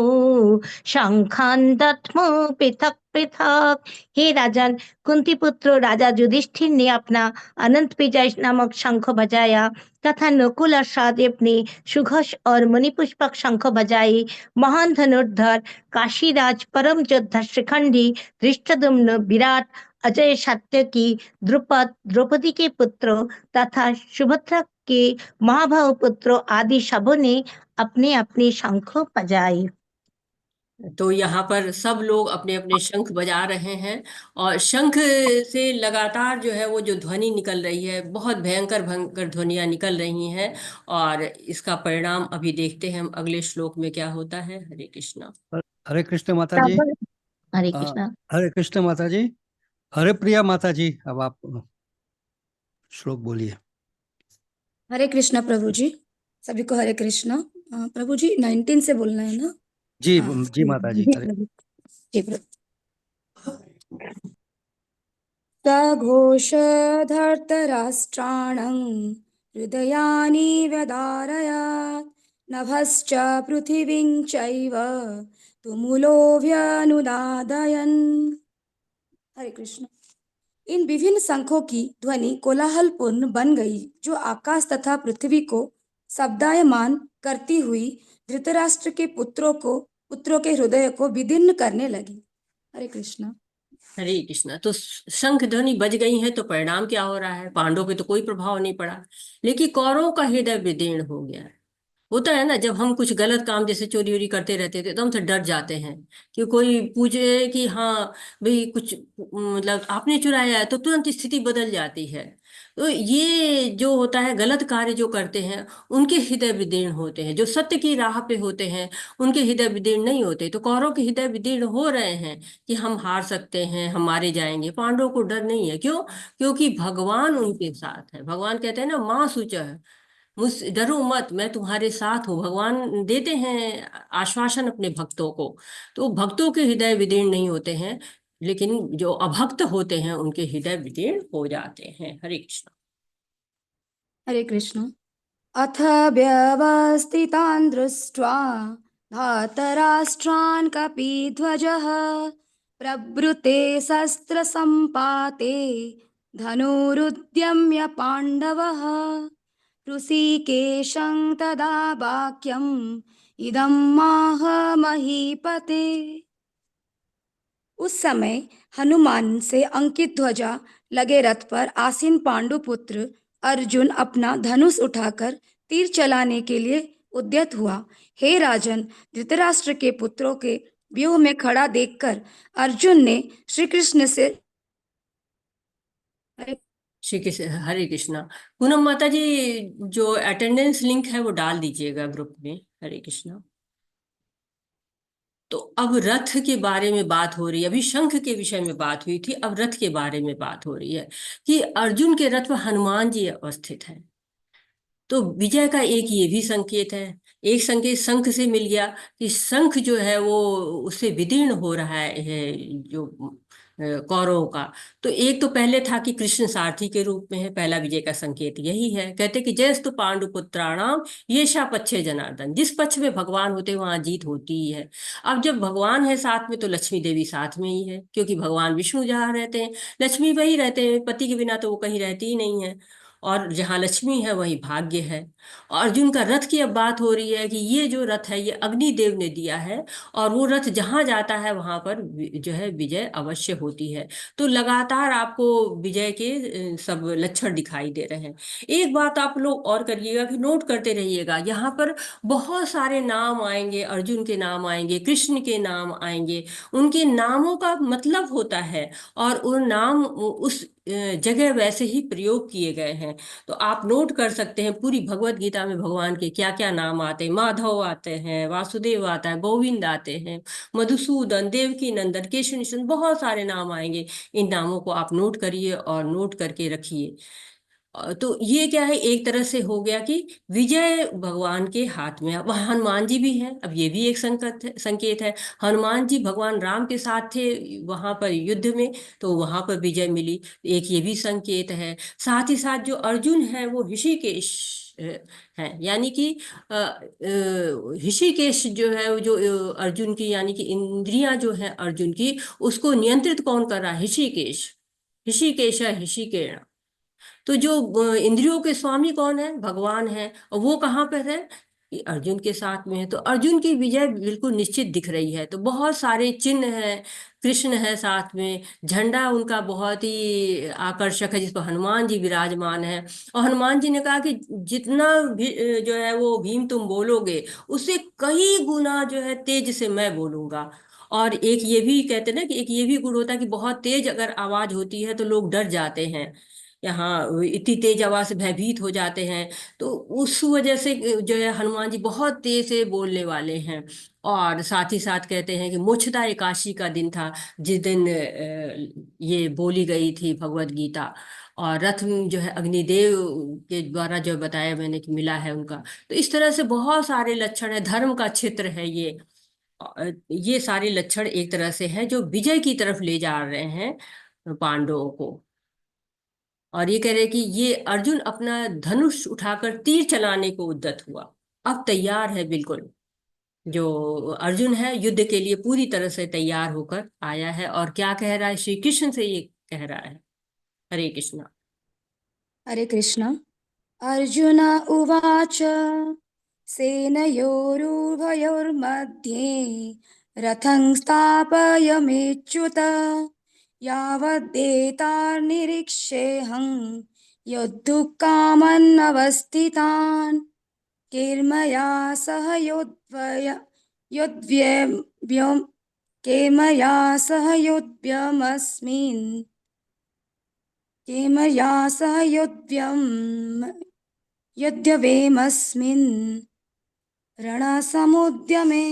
शंखान् दद्मो पृथक पृथक। हे राजन, कुंती पुत्र राजा युधिष्ठिर ने अपना अनंत विजय नामक शंख बजाया तथा नकुल और सहदेव ने सुघोष और मणिपुष्पक शंख बजाए। महान धनुर्धर काशीराज परम योद्धा शिखंडी धृष्टद्युम्न विराट अजय सात्यकी द्रुपद द्रौपदी के पुत्रों तथा सुभद्रा के महाभाव पुत्रों आदि सबों ने अपने अपने शंख बजाए। तो यहाँ पर सब लोग अपने अपने शंख बजा रहे हैं और शंख से लगातार जो है वो जो ध्वनि निकल रही है, बहुत भयंकर भयंकर ध्वनियां निकल रही हैं। और इसका परिणाम अभी देखते हैं हम अगले श्लोक में क्या होता है। हरे कृष्णा। हरे कृष्ण माता जी। हरे अ, कृष्णा। हरे कृष्ण माता जी। हरे प्रिया माता जी, अब आप श्लोक बोलिए। हरे कृष्णा प्रभु जी, सभी को हरे कृष्णा। प्रभु जी 19 से बोलना है ना? जी हाँ, जी माता जी। जी हरे प्रभु। जी प्रभु। सघोषधर्तराष्ट्राणं हृदयानि व्यदारयात् नभश्च पृथिवीं चैव तुमुलोऽभ्यनुनादयन्। हरे कृष्ण। इन विभिन्न शंखों की ध्वनि कोलाहलपूर्ण बन गई, जो आकाश तथा पृथ्वी को शब्दायमान करती हुई धृतराष्ट्र के पुत्रों के हृदय को विदीर्ण करने लगी। हरे कृष्णा। हरे कृष्णा। तो शंख ध्वनि बज गई है तो परिणाम क्या हो रहा है? पांडवों पे तो कोई प्रभाव नहीं पड़ा, लेकिन कौरवों का हृदय विदीर्ण हो गया है। होता है ना, जब हम कुछ गलत काम जैसे चोरी वोरी करते रहते थे तो हम से डर जाते हैं कि कोई पूछे कि हाँ भाई कुछ मतलब आपने चुराया है, तो तुरंत स्थिति बदल जाती है। तो ये जो होता है, गलत कार्य जो करते हैं उनके हृदय विदीर्ण होते हैं। जो सत्य की राह पे होते हैं उनके हृदय विदीर्ण नहीं होते। तो कौरवों के हृदय विदीर्ण हो रहे हैं कि हम हार सकते हैं, हम मारे जाएंगे। पांडवों को डर नहीं है। क्यों? क्योंकि भगवान उनके साथ है। भगवान कहते हैं ना, माँ सूच मुझ डरो मत, मैं तुम्हारे साथ हूँ। भगवान देते हैं आश्वासन अपने भक्तों को। तो भक्तों के हृदय विदीर्ण नहीं होते हैं, लेकिन जो अभक्त होते हैं उनके हृदय विदीर्ण हो जाते हैं। हरे कृष्ण। हरे कृष्ण। अथ व्यवस्थितान् दृष्ट्वा धातराष्ट्रान् कपिध्वजः प्रवृते शस्त्रसम्पाते धनुरुद्यम्य पाण्डवः ऋषिकेशं तदा वाक्यम् इदं माह महीपते। उस समय हनुमान से अंकित ध्वजा लगे रथ पर आसीन पांडुपुत्र अर्जुन अपना धनुष उठाकर तीर चलाने के लिए उद्यत हुआ। हे राजन, धृतराष्ट्र के पुत्रों के व्यूह में खड़ा देखकर अर्जुन ने श्री कृष्ण से श्री कृष्ण। हरे कृष्णा। पूनम माता जी, जो अटेंडेंस लिंक है वो डाल दीजिएगा ग्रुप में। हरे कृष्णा। तो अब रथ के बारे में बात हो रही है। अभी शंख के विषय में बात हुई थी, अब रथ के बारे में बात हो रही है कि अर्जुन के रथ पर हनुमान जी अवस्थित हैं। तो विजय का एक ये भी संकेत है। एक संकेत शंख से मिल गया कि शंख जो है वो उससे विदीर्ण हो रहा है जो कौरवों का। तो एक तो पहले था कि कृष्ण सारथी के रूप में है, पहला विजय का संकेत यही है। कहते कि जयस्तु पांडुपुत्राणाम येषा पक्षे जनार्दन। जिस पक्ष में भगवान होते हैं वहां जीत होती ही है। अब जब भगवान है साथ में तो लक्ष्मी देवी साथ में ही है, क्योंकि भगवान विष्णु जहाँ रहते हैं लक्ष्मी वही रहते हैं। पति के बिना तो वो कहीं रहती ही नहीं है। और जहाँ लक्ष्मी है वहीं भाग्य है। अर्जुन का रथ की अब बात हो रही है कि ये जो रथ है ये अग्निदेव ने दिया है, और वो रथ जहाँ जाता है वहां पर जो है विजय अवश्य होती है। तो लगातार आपको विजय के सब लक्षण दिखाई दे रहे हैं। एक बात आप लोग और करिएगा कि नोट करते रहिएगा, यहाँ पर बहुत सारे नाम आएंगे, अर्जुन के नाम आएंगे, कृष्ण के नाम आएंगे। उनके नामों का मतलब होता है, और उन नाम उस जगह वैसे ही प्रयोग किए गए हैं। तो आप नोट कर सकते हैं पूरी भगवत गीता में भगवान के क्या क्या नाम आते हैं। माधव आते हैं, वासुदेव आता है, गोविंद आते हैं, मधुसूदन, देवकी नंदन, केशव निषाद, बहुत सारे नाम आएंगे। इन नामों को आप नोट करिए और नोट करके रखिए। तो ये क्या है, एक तरह से हो गया कि विजय भगवान के हाथ में है। वह हनुमान जी भी हैं, अब ये भी एक संकेत है। हनुमान जी भगवान राम के साथ थे वहां पर युद्ध में, तो वहां पर विजय मिली, एक ये भी संकेत है। साथ ही साथ जो अर्जुन है वो ऋषिकेश है, यानी कि ऋषिकेश जो है वो जो अर्जुन की यानी कि इंद्रियां जो है अर्जुन की, उसको नियंत्रित कौन कर रहा है? ऋषिकेश। ऋषिकेश है, ऋषिकेश। तो जो इंद्रियों के स्वामी कौन है? भगवान है। और वो कहाँ पर है? ये अर्जुन के साथ में है। तो अर्जुन की विजय बिल्कुल निश्चित दिख रही है। तो बहुत सारे चिन्ह हैं, कृष्ण है साथ में, झंडा उनका बहुत ही आकर्षक है जिस पर हनुमान जी विराजमान है। और हनुमान जी ने कहा कि जितना भी जो है वो भीम तुम बोलोगे, उससे कई गुना जो है तेज से मैं बोलूंगा। और एक ये भी कहते हैं ना कि एक ये भी गुण होता है कि बहुत तेज अगर आवाज होती है तो लोग डर जाते हैं, यहाँ इतनी तेज आवाज से भयभीत हो जाते हैं। तो उस वजह से जो है हनुमान जी बहुत तेज से बोलने वाले हैं। और साथ ही साथ कहते हैं कि मोक्षदा एकादशी का दिन था जिस दिन ये बोली गई थी भगवत गीता। और रथ में जो है अग्निदेव के द्वारा जो बताया मैंने कि मिला है उनका। तो इस तरह से बहुत सारे लक्षण है, धर्म का क्षेत्र है ये। ये सारे लक्षण एक तरह से हैं जो विजय की तरफ ले जा रहे हैं पांडवों को। और ये कह रहे हैं कि ये अर्जुन अपना धनुष उठाकर तीर चलाने को उद्यत हुआ, अब तैयार है बिल्कुल। जो अर्जुन है युद्ध के लिए पूरी तरह से तैयार होकर आया है। और क्या कह रहा है? श्री कृष्ण से ये कह रहा है। हरे कृष्णा। हरे कृष्ण। अर्जुन उवाच सेनयोरुभयोर्मध्ये रथं स्थापयमेच्युत यावदेतान्निरीक्षेऽहं योद्धुकामन्नवस्थितान् केर्मया सह योद्व्यम् केर्मया सह यद्यवेमस्मिन् रणसमुद्यमे।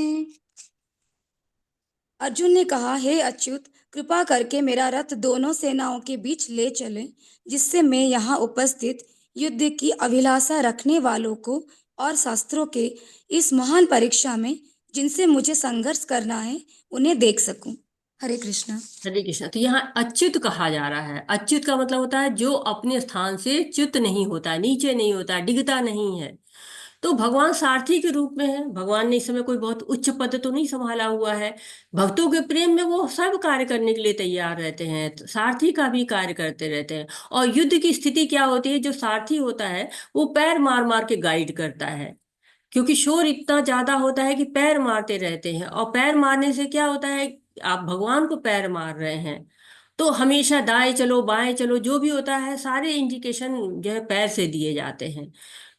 अर्जुन ने कहा, हे अच्युत, कृपा करके मेरा रथ दोनों सेनाओं के बीच ले चले, जिससे मैं यहाँ उपस्थित युद्ध की अभिलाषा रखने वालों को और शास्त्रों के इस महान परीक्षा में जिनसे मुझे संघर्ष करना है उन्हें देख सकूं। हरे कृष्णा। हरे कृष्णा। तो यहाँ अच्युत कहा जा रहा है। अच्युत का मतलब होता है जो अपने स्थान से च्युत नहीं होता, नीचे नहीं होता, डिगता नहीं है। तो भगवान सारथी के रूप में है। भगवान ने इस समय कोई बहुत उच्च पद तो नहीं संभाला हुआ है। भक्तों के प्रेम में वो सब कार्य करने के लिए तैयार रहते हैं, तो सारथी का भी कार्य करते रहते हैं। और युद्ध की स्थिति क्या होती है? जो सारथी होता है वो पैर मार मार के गाइड करता है, क्योंकि शोर इतना ज्यादा होता है कि पैर मारते रहते हैं। और पैर मारने से क्या होता है? आप भगवान को पैर मार रहे हैं, तो हमेशा दाएं चलो बाएं चलो जो भी होता है सारे इंडिकेशन जो है पैर से दिए जाते हैं।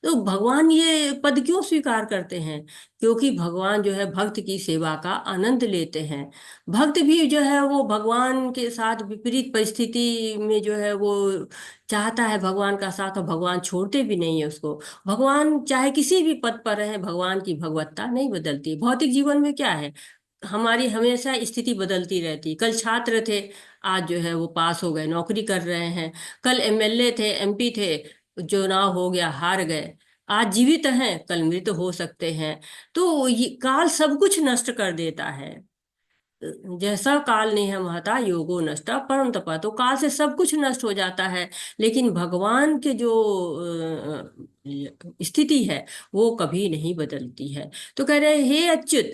तो भगवान ये पद क्यों स्वीकार करते हैं? क्योंकि भगवान जो है भक्त की सेवा का आनंद लेते हैं। भक्त भी जो है वो भगवान के साथ विपरीत परिस्थिति में जो है वो चाहता है भगवान का साथ, और भगवान छोड़ते भी नहीं है उसको। भगवान चाहे किसी भी पद पर रहे, भगवान की भगवत्ता नहीं बदलती। भौतिक जीवन में क्या है, हमारी हमेशा स्थिति बदलती रहती। कल छात्र थे, आज जो है वो पास हो गए, नौकरी कर रहे हैं। कल एमएलए थे, एमपी थे, चुनाव हो गया, हार गए। आज जीवित हैं, कल मृत हो सकते हैं। तो ये काल सब कुछ नष्ट कर देता है। जैसा काल नेह महता योगो नष्टा परम तपा। तो काल से सब कुछ नष्ट हो जाता है, लेकिन भगवान के जो स्थिति है वो कभी नहीं बदलती है। तो कह रहे हे अच्युत,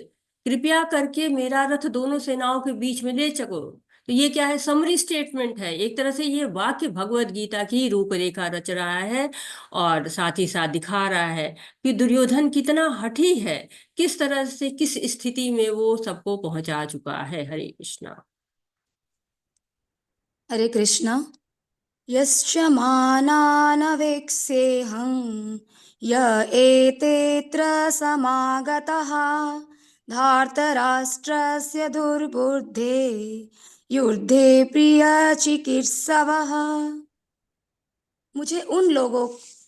कृपया करके मेरा रथ दोनों सेनाओं के बीच में ले चलो, तो ये क्या है, समरी स्टेटमेंट है, एक तरह से ये वाक्य भगवत गीता की रूपरेखा रच रहा है और साथ ही साथ दिखा रहा है कि दुर्योधन कितना हठी है, किस तरह से किस स्थिति में वो सबको पहुंचा चुका है। हरे कृष्णा। हरे कृष्णा। यश्च मानानवेक्षेऽहं य एतेऽत्र समागतः धार्तराष्ट्रस्य दुर्बुद्धे युद्धे प्रियचिकीर्षवः। मुझे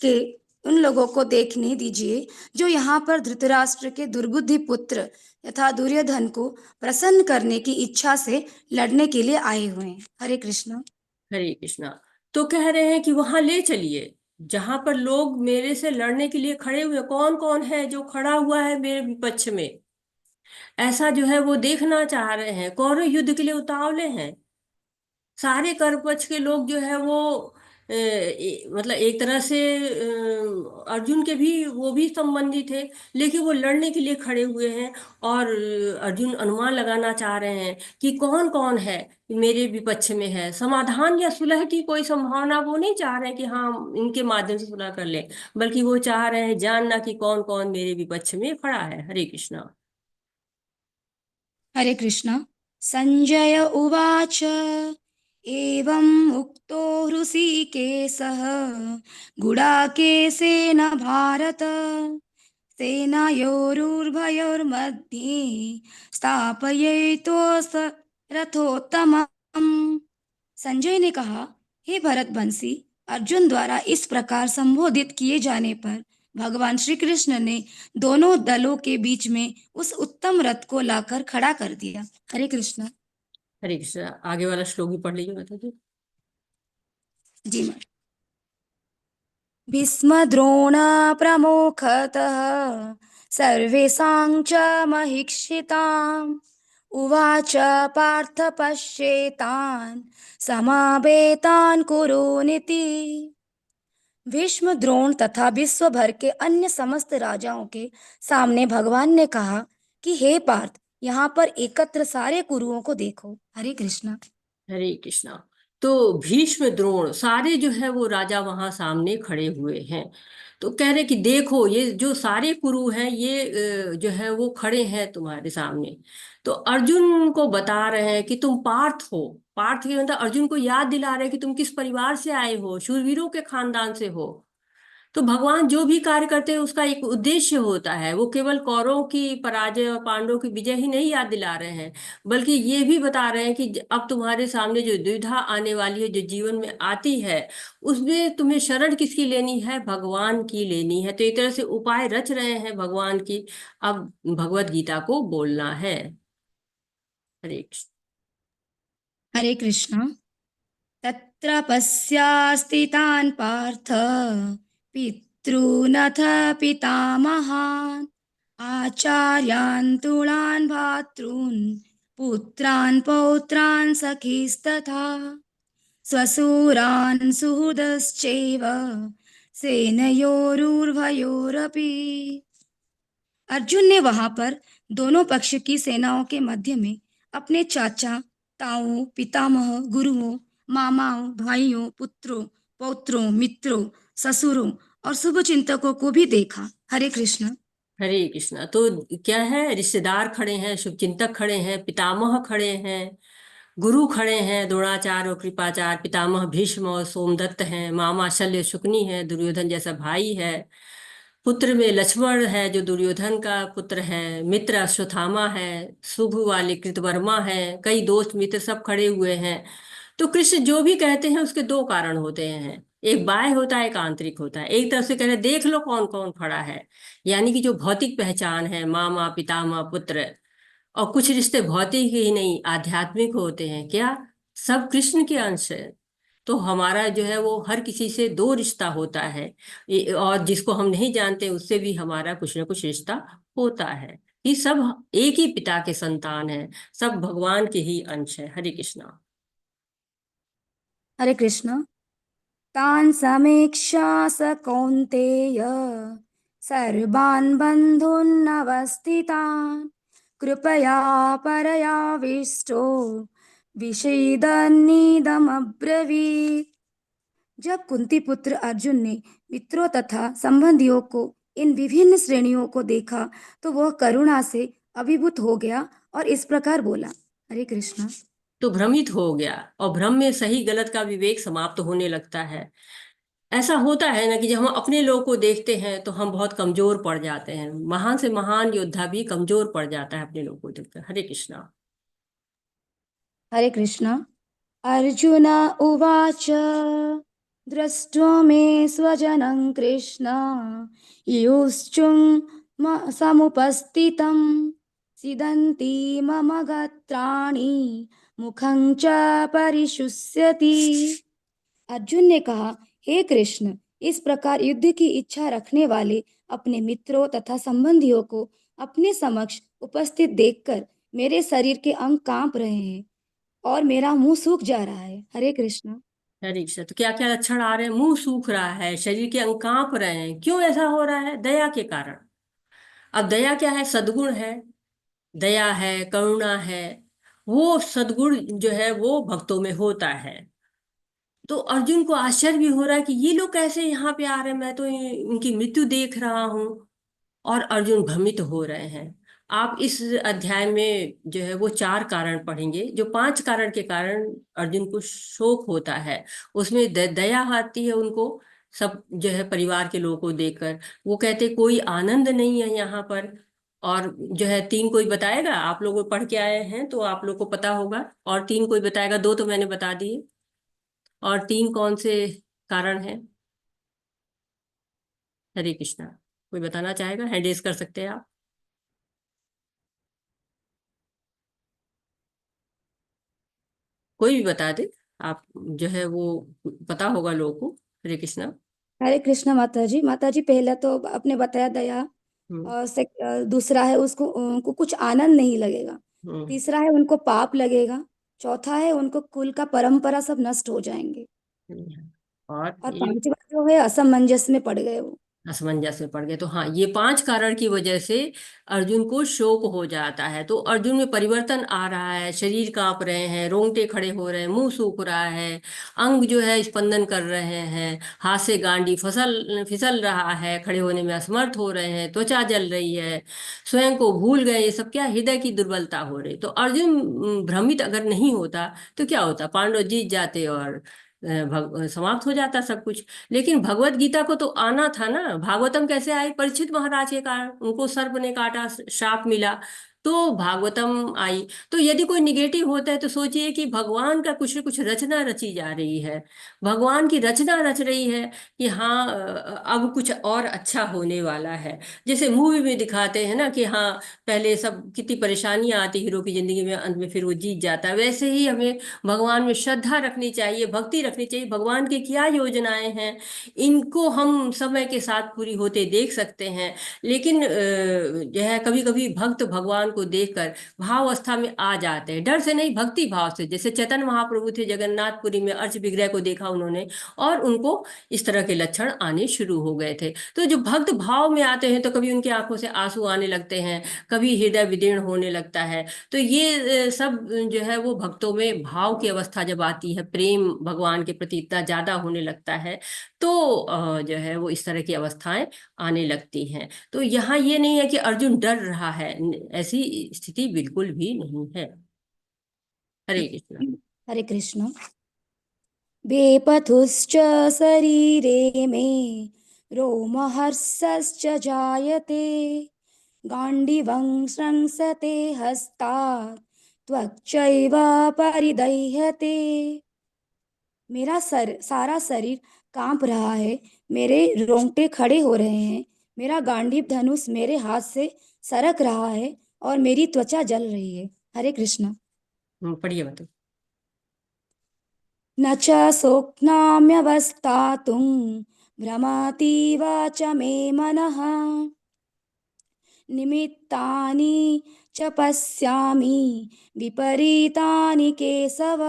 के उन लोगों को देखने दीजिए जो यहाँ पर धृतराष्ट्र के दुर्बुद्धि पुत्र तथा दुर्योधन को प्रसन्न करने की इच्छा से लड़ने के लिए आए हुए हैं। हरे कृष्णा। हरे कृष्णा। तो कह रहे हैं कि वहां ले चलिए जहां पर लोग मेरे से लड़ने के लिए खड़े हुए, कौन कौन है जो खड़ा हुआ है मेरे विपक्ष में, ऐसा जो है वो देखना चाह रहे हैं। कौरव युद्ध के लिए उतावले हैं। सारे कर पक्ष के लोग जो है वो मतलब एक तरह से अर्जुन के भी वो भी संबंधी थे, लेकिन वो लड़ने के लिए खड़े हुए हैं। और अर्जुन अनुमान लगाना चाह रहे हैं कि कौन कौन है मेरे विपक्ष में है। समाधान या सुलह की कोई संभावना वो नहीं चाह रहे कि हाँ इनके माध्यम से सुलह कर ले, बल्कि वो चाह रहे हैं जानना कि कौन कौन मेरे विपक्ष में खड़ा है। हरे कृष्णा। हरे कृष्णा। संजय उवाच एवं उक्तो हृषीकेशः गुडाकेशेन भारत सेनायोरुभयोर्मध्ये स्थापयितोऽस रथोत्तमम्। संजय ने कहा, हे भरतवंशी, अर्जुन द्वारा इस प्रकार संबोधित किए जाने पर भगवान श्री कृष्ण ने दोनों दलों के बीच में उस उत्तम रथ को लाकर खड़ा कर दिया। हरे कृष्ण। हरे कृष्णा। आगे वाला श्लोक भी पढ़ लीजिए माता जी। जी मैं। भीष्म द्रोण प्रमुखतः सर्वेषां च महिक्षिताम् उवाच पार्थ पश्येतान् समावेतान् कुरुनिति। भीष्म द्रोण तथा विश्व भर के अन्य समस्त राजाओं के सामने भगवान ने कहा कि हे पार्थ, यहाँ पर एकत्र सारे कुरुओं को देखो। हरे कृष्णा। हरे कृष्णा। तो भीष्म द्रोण सारे जो है वो राजा वहां सामने खड़े हुए हैं। तो कह रहे कि देखो ये जो सारे कुरु हैं ये जो है वो खड़े हैं तुम्हारे सामने। तो अर्जुन को बता रहे हैं कि तुम पार्थ हो। पार्थ के मतलब अर्जुन को याद दिला रहे हैं कि तुम किस परिवार से आए हो, शूरवीरों के खानदान से हो। तो भगवान जो भी कार्य करते हैं उसका एक उद्देश्य होता है। वो केवल कौरवों की पराजय और पांडवों की विजय ही नहीं याद दिला रहे हैं, बल्कि ये भी बता रहे हैं कि अब तुम्हारे सामने जो दुविधा आने वाली है, जो जीवन में आती है, उसमें तुम्हें शरण किसकी लेनी है, भगवान की लेनी है। तो एक तरह से उपाय रच रहे हैं भगवान की। अब भगवत गीता को बोलना है। हरे कृष्ण। हरे कृष्णा। तत्र पश्यास्थितान् पार्थ पितॄनथ पितामहान् आचार्यान् तुलान् भ्रातॄन् पुत्रान् पौत्रान् सखीस्तथा स्वसुरान् सुहृदश्चैव सेनयोरुभयोरपि। अर्जुन ने वहां पर दोनों पक्ष की सेनाओं के मध्य में अपने चाचा, ताऊओं, पितामह, गुरुओं, मामाओं, भाइयों, पुत्रों, पौत्रों, मित्रों, ससुरों और शुभचिंतकों को भी देखा। हरे कृष्ण। हरे कृष्णा। तो क्या है, रिश्तेदार खड़े हैं, शुभचिंतक खड़े हैं, पितामह खड़े हैं, गुरु खड़े हैं, द्रोणाचार्य और कृपाचार्य, पितामह भीष्म और सोमदत्त हैं, मामा शल्य शुकनी है, दुर्योधन जैसा भाई है, पुत्र में लक्ष्मण है जो दुर्योधन का पुत्र है, मित्र अश्वत्थामा है, शुभ वाले कृतवर्मा है, कई दोस्त मित्र सब खड़े हुए हैं। तो कृष्ण जो भी कहते हैं उसके दो कारण होते हैं, एक बाह्य होता है, एक आंतरिक होता है। एक तरफ से कह रहे हैं देख लो कौन कौन खड़ा है, यानी कि जो भौतिक पहचान है, मामा पितामह पुत्र। और कुछ रिश्ते भौतिक ही नहीं आध्यात्मिक होते हैं, क्या सब कृष्ण के अंश है। तो हमारा जो है वो हर किसी से दो रिश्ता होता है। और जिसको हम नहीं जानते उससे भी हमारा कुछ ना कुछ रिश्ता होता है। ये सब एक ही पिता के संतान है, सब भगवान के ही अंश है। हरे कृष्णा। हरे कृष्ण। तान् समीक्षा स कौन्तेय सर्वान् बन्धून् अवस्थितान् कृपया परयाविष्टो विषेदन्निदमब्रवीत्। जब कुंती पुत्र अर्जुन ने मित्रों तथा संबंधियों को इन विभिन्न श्रेणियों को देखा तो वह करुणा से अभिभूत हो गया और इस प्रकार बोला। हरे कृष्णा। तो भ्रमित हो गया, और भ्रम में सही गलत का विवेक समाप्त होने लगता है। ऐसा होता है ना कि जब हम अपने लोग को देखते हैं तो हम बहुत कमजोर पड़ जाते हैं। महान से महान योद्धा भी कमजोर पड़ जाता है अपने लोग को देखकर। हरे कृष्णा। हरे कृष्णा। अर्जुन उवाच दृष्ट्वा मे स्वजनं कृष्ण युश्चुं समुपस्थितं सीदन्ति मम गात्राणि मुखं च परिशुष्यति। अर्जुन ने कहा, हे कृष्ण, इस प्रकार युद्ध की इच्छा रखने वाले अपने मित्रों तथा संबंधियों को अपने समक्ष उपस्थित देखकर मेरे शरीर के अंग कांप रहे हैं और मेरा मुंह सूख जा रहा है। हरे कृष्ण। हरे कृष्ण। तो क्या क्या लक्षण आ रहे हैं? मुंह सूख रहा है, शरीर के अंग कांप रहे हैं। क्यों ऐसा हो रहा है? दया के कारण। अब दया क्या है? सद्गुण है। दया है, करुणा है। वो सद्गुण जो है वो भक्तों में होता है। तो अर्जुन को आश्चर्य भी हो रहा है कि ये लोग कैसे यहाँ पे आ रहे हैं, मैं तो इनकी मृत्यु देख रहा हूँ। और अर्जुन भ्रमित हो रहे हैं। आप इस अध्याय में जो है वो 4 कारण पढ़ेंगे, जो 5 कारण के कारण अर्जुन को शोक होता है। उसमें दया आती है उनको, सब जो है परिवार के लोगों को देखकर। वो कहते कोई आनंद नहीं है यहाँ पर। और जो है 3 कोई बताएगा? आप लोग पढ़ के आए हैं तो आप लोग को पता होगा। और 3 कोई बताएगा? 2 तो मैंने बता दिए। और 3 कौन से कारण हैं? हरे कृष्णा। कोई बताना चाहेगा? हैंड रेज कर सकते हैं आप। कोई भी बता दे। आप जो है वो पता होगा लोगों को। हरे कृष्णा। हरे कृष्ण माता जी। माता जी, पहला तो आपने बताया दया, हम्म। और दूसरा है उसको उनको कुछ आनंद नहीं लगेगा। हम्म। तीसरा है उनको पाप लगेगा। चौथा है उनको कुल का परंपरा सब नष्ट हो जाएंगे। और और ये पांचवा जो है असमंजस में पड़ गए वो। असमंजस में पड़ गए। तो हाँ, ये 5 कारण की वजह से अर्जुन को शोक हो जाता है। तो अर्जुन में परिवर्तन आ रहा है। शरीर कांप रहे हैं, रोंगटे खड़े हो रहे हैं, मुंह सूख रहा है, अंग जो है स्पंदन कर रहे हैं, हाथ से गांडी फिसल फिसल रहा है, खड़े होने में असमर्थ हो रहे हैं, त्वचा जल रही है, स्वयं को भूल गए। ये सब क्या? हृदय की दुर्बलता हो रही। तो अर्जुन भ्रमित अगर नहीं होता तो क्या होता? पांडव जीत जाते और समाप्त हो जाता सब कुछ। लेकिन भगवत गीता को तो आना था ना। भागवतम कैसे आई? परीक्षित महाराज के कारण। उनको सर्प ने काटा, शाप मिला, तो भागवतम आई। तो यदि कोई निगेटिव होता है तो सोचिए कि भगवान का कुछ न कुछ रचना रची जा रही है। भगवान की रचना रच रही है कि हाँ, अब कुछ और अच्छा होने वाला है। जैसे मूवी में दिखाते हैं ना कि हाँ, पहले सब कितनी परेशानियां आती हीरो की जिंदगी में, अंत में फिर वो जीत जाता है। वैसे ही हमें भगवान में श्रद्धा रखनी चाहिए, भक्ति रखनी चाहिए। भगवान की क्या योजनाएं हैं, इनको हम समय के साथ पूरी होते देख सकते हैं। लेकिन जो है कभी कभी भक्त भगवान को देखकर भाव अवस्था में आ जाते हैं। डर से नहीं, भक्ति भाव से। जैसे चैतन्य महाप्रभु थे, जगन्नाथपुरी में अर्च विग्रह को देखा उन्होंने, और उनको इस तरह के लक्षण आने शुरू हो गए थे। तो जो भक्त भाव में आते हैं तो कभी उनकी आंखों से आंसू आने लगते हैं, कभी हृदय विदीर्ण होने लगता है। तो ये सब जो है वो भक्तों में भाव की अवस्था जब आती है, प्रेम भगवान के प्रति इतना ज्यादा होने लगता है, तो जो है वो इस तरह की अवस्थाएं आने लगती हैं। तो यहाँ ये नहीं है कि अर्जुन डर रहा है, ऐसी स्थिति बिल्कुल भी नहीं है। हरे कृष्ण। हरे कृष्ण। वेपथुश्च शरीरे मे रोमहर्षश्च जायते गाण्डीवं स्रंसते हस्तात् त्वच्चैव परिदह्यते। मेरा सारा शरीर कांप रहा है, मेरे रोंगटे खड़े हो रहे हैं, मेरा गांडीव धनुष मेरे हाथ से सरक रहा है और मेरी त्वचा जल रही है। हरे कृष्ण। पढ़िए मतलब। न च शोक्नाम्यवस्थातुं भ्रमातीव च मे मनः निमित्तानि च पश्यामि विपरीतानि केशव।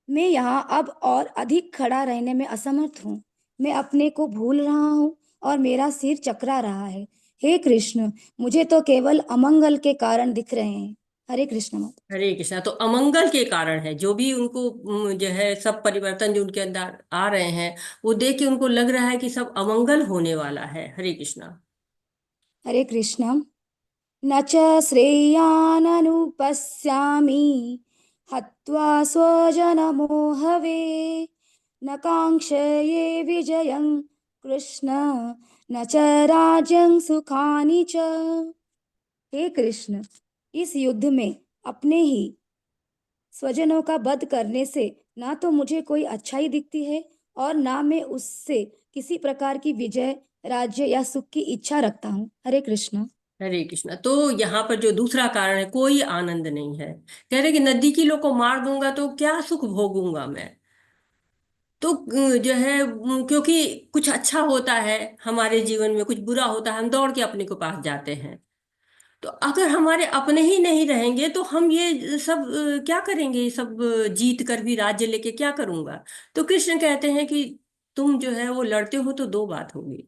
मैं यहाँ अब और अधिक खड़ा रहने में असमर्थ हूँ। मैं अपने को भूल रहा हूँ और मेरा सिर चकरा रहा है। हे कृष्ण, मुझे तो केवल अमंगल के कारण दिख रहे हैं। हरे कृष्ण माता। हरे कृष्णा। तो अमंगल के कारण है, जो भी उनको जो है सब परिवर्तन जो उनके अंदर आ रहे हैं, वो देख के उनको लग रहा है कि सब अमंगल होने वाला है। हरे कृष्णा। हरे कृष्ण। न च श्रेयाननुपश्यामि हत्वा स्वजनमोहवे न काङ्क्षये विजयं कृष्ण न च राज्यं सुखानि च। हे कृष्ण, इस युद्ध में अपने ही स्वजनों का वध करने से ना तो मुझे कोई अच्छाई दिखती है और ना मैं उससे किसी प्रकार की विजय, राज्य या सुख की इच्छा रखता हूँ। हरे कृष्ण। हरे कृष्णा। तो यहाँ पर जो दूसरा कारण है, कोई आनंद नहीं है। कह रहे कि नजदीकी लोग को मार दूंगा तो क्या सुख भोगूंगा मैं। तो जो है क्योंकि कुछ अच्छा होता है हमारे जीवन में, कुछ बुरा होता है, हम दौड़ के अपने को पास जाते हैं। तो अगर हमारे अपने ही नहीं रहेंगे तो हम ये सब क्या करेंगे, ये सब जीत कर भी राज्य लेके क्या करूंगा। तो कृष्ण कहते हैं कि तुम जो है वो लड़ते हो तो दो बात होगी,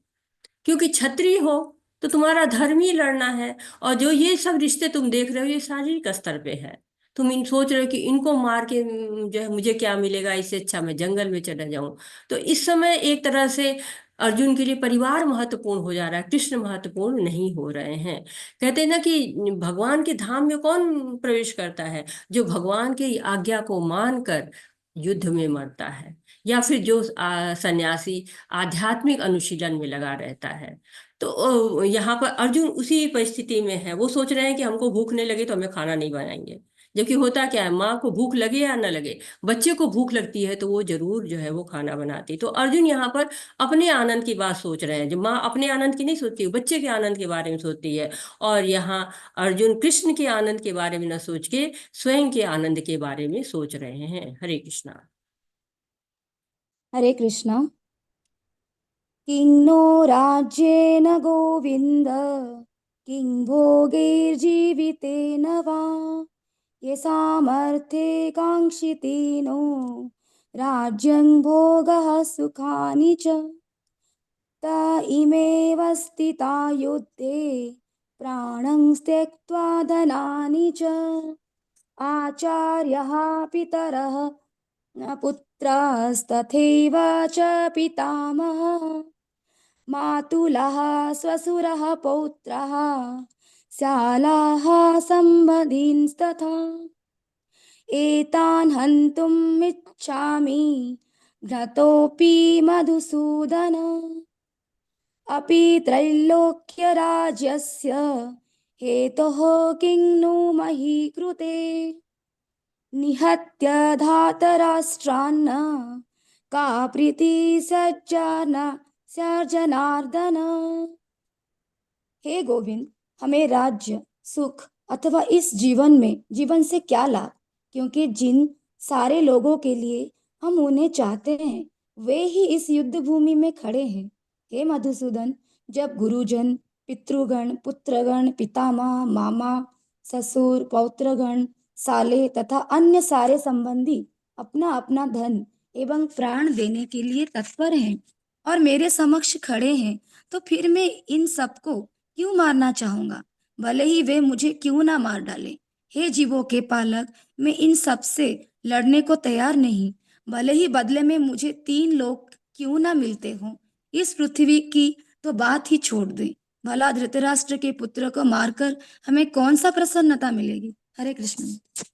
क्योंकि क्षत्रिय हो तो तुम्हारा धर्म ही लड़ना है। और जो ये सब रिश्ते तुम देख रहे हो ये शारीरिक स्तर पे है। तुम इन सोच रहे हो कि इनको मार के जो है मुझे क्या मिलेगा, इससे अच्छा मैं जंगल में चला जाऊं। तो इस समय एक तरह से अर्जुन के लिए परिवार महत्वपूर्ण हो जा रहा है, कृष्ण महत्वपूर्ण नहीं हो रहे हैं। कहते हैं ना कि भगवान के धाम में कौन प्रवेश करता है, जो भगवान की आज्ञा को मानकर युद्ध में मरता है, या फिर जो सन्यासी आध्यात्मिक अनुशीलन में लगा रहता है। तो यहाँ पर अर्जुन उसी परिस्थिति में है। वो सोच रहे हैं कि हमको भूख नहीं लगे तो हमें खाना नहीं बनाएंगे। जबकि होता क्या है, माँ को भूख लगे या ना लगे, बच्चे को भूख लगती है तो वो जरूर जो है वो खाना बनाती। तो अर्जुन यहाँ पर अपने आनंद की बात सोच रहे हैं। जो माँ अपने आनंद की नहीं सोचती, बच्चे के आनंद के बारे में सोचती है। और यहाँ अर्जुन कृष्ण के आनंद के बारे में न सोच के स्वयं के आनंद के बारे में सोच रहे हैं। हरे कृष्णा। हरे कृष्ण। किं नो राज्येन गोविन्द किं भोगैर्जीवितेन वा येषामर्थे काङ्क्षितेनो राज्यं भोगः सुखानि च त इमेव स्थिता युद्धे प्राणं त्यक्त्वा धनानि च आचार्यः पितरः पुत्रास्तथैव च पितामहः मातुलः श्वशुरः पौत्रः शालाः सम्बन्धींस्तथा एतान् हन्तुम् इच्छामि घ्नतोऽपि मधुसूदन अपि त्रैलोक्यराज्यस्य हेतोः किं नु मही कृते निहत्य धातराष्ट्रान्न का प्रीति सर्जनार्दन। हे गोविंद, हमें राज्य, सुख अथवा इस जीवन से क्या लाभ, क्योंकि जिन सारे लोगों के लिए हम उन्हें चाहते हैं वे ही इस युद्ध भूमि में खड़े हैं। हे मधुसूदन, जब गुरुजन, पितृगण, पुत्रगण, पितामह, मामा, ससुर, पौत्रगण, साले तथा अन्य सारे संबंधी अपना अपना धन एवं प्राण देने के लिए तत्पर हैं और मेरे समक्ष खड़े हैं, तो फिर मैं इन सबको क्यों मारना चाहूंगा, भले ही वे मुझे क्यों ना मार डाले। हे जीवों के पालक, मैं इन सब से लड़ने को तैयार नहीं, भले ही बदले में मुझे 3 लोग क्यों ना मिलते हों। इस पृथ्वी की तो बात ही छोड़ दें, भला धृतराष्ट्र के पुत्र को मारकर हमें कौन सा प्रसन्नता मिलेगी। हरे कृष्ण।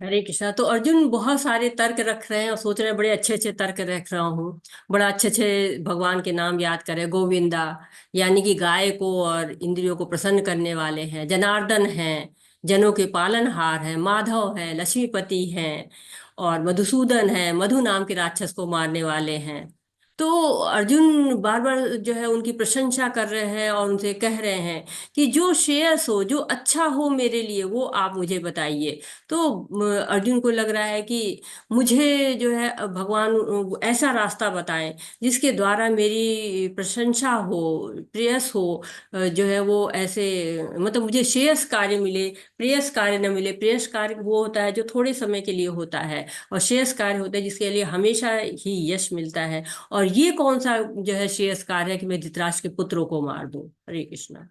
हरे कृष्णा। तो अर्जुन बहुत सारे तर्क रख रहे हैं और सोच रहे हैं बड़े अच्छे अच्छे तर्क रख रहा हूँ, बड़ा अच्छे अच्छे भगवान के नाम याद करे। गोविंदा यानी कि गाय को और इंद्रियों को प्रसन्न करने वाले हैं, जनार्दन हैं, जनों के पालनहार हैं, माधव है, लक्ष्मीपति हैं, और मधुसूदन है, मधु नाम के राक्षस को मारने वाले हैं। तो अर्जुन बार बार जो है उनकी प्रशंसा कर रहे हैं और उनसे कह रहे हैं कि जो श्रेयस हो, जो अच्छा हो मेरे लिए, वो आप मुझे बताइए। तो अर्जुन को लग रहा है कि मुझे जो है भगवान ऐसा रास्ता बताएं जिसके द्वारा मेरी प्रशंसा हो, प्रेयस हो। जो है वो ऐसे, मतलब मुझे श्रेयस कार्य मिले, प्रेयस कार्य न मिले। प्रेयस कार्य वो होता है जो थोड़े समय के लिए होता है, और श्रेयस कार्य होता है जिसके लिए हमेशा ही यश मिलता है। और ये कौन सा जो है श्रेयस कार्य है कि मैं धृतराष्ट्र के पुत्रों को मार दूं। हरे कृष्णा।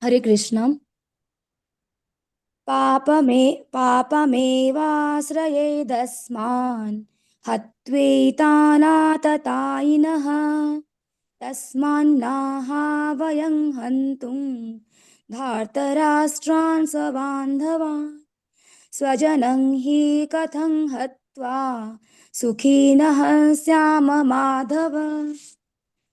हरे कृष्ण। पापमेवाश्रयेदस्मान् हत्वेतानाततायिनः तस्मान्नाहावयं हन्तुं धार्तराष्ट्रान् स्वबान्धवान् स्वजनं हि कथं हत्वा सुखिनः स्याम माधव।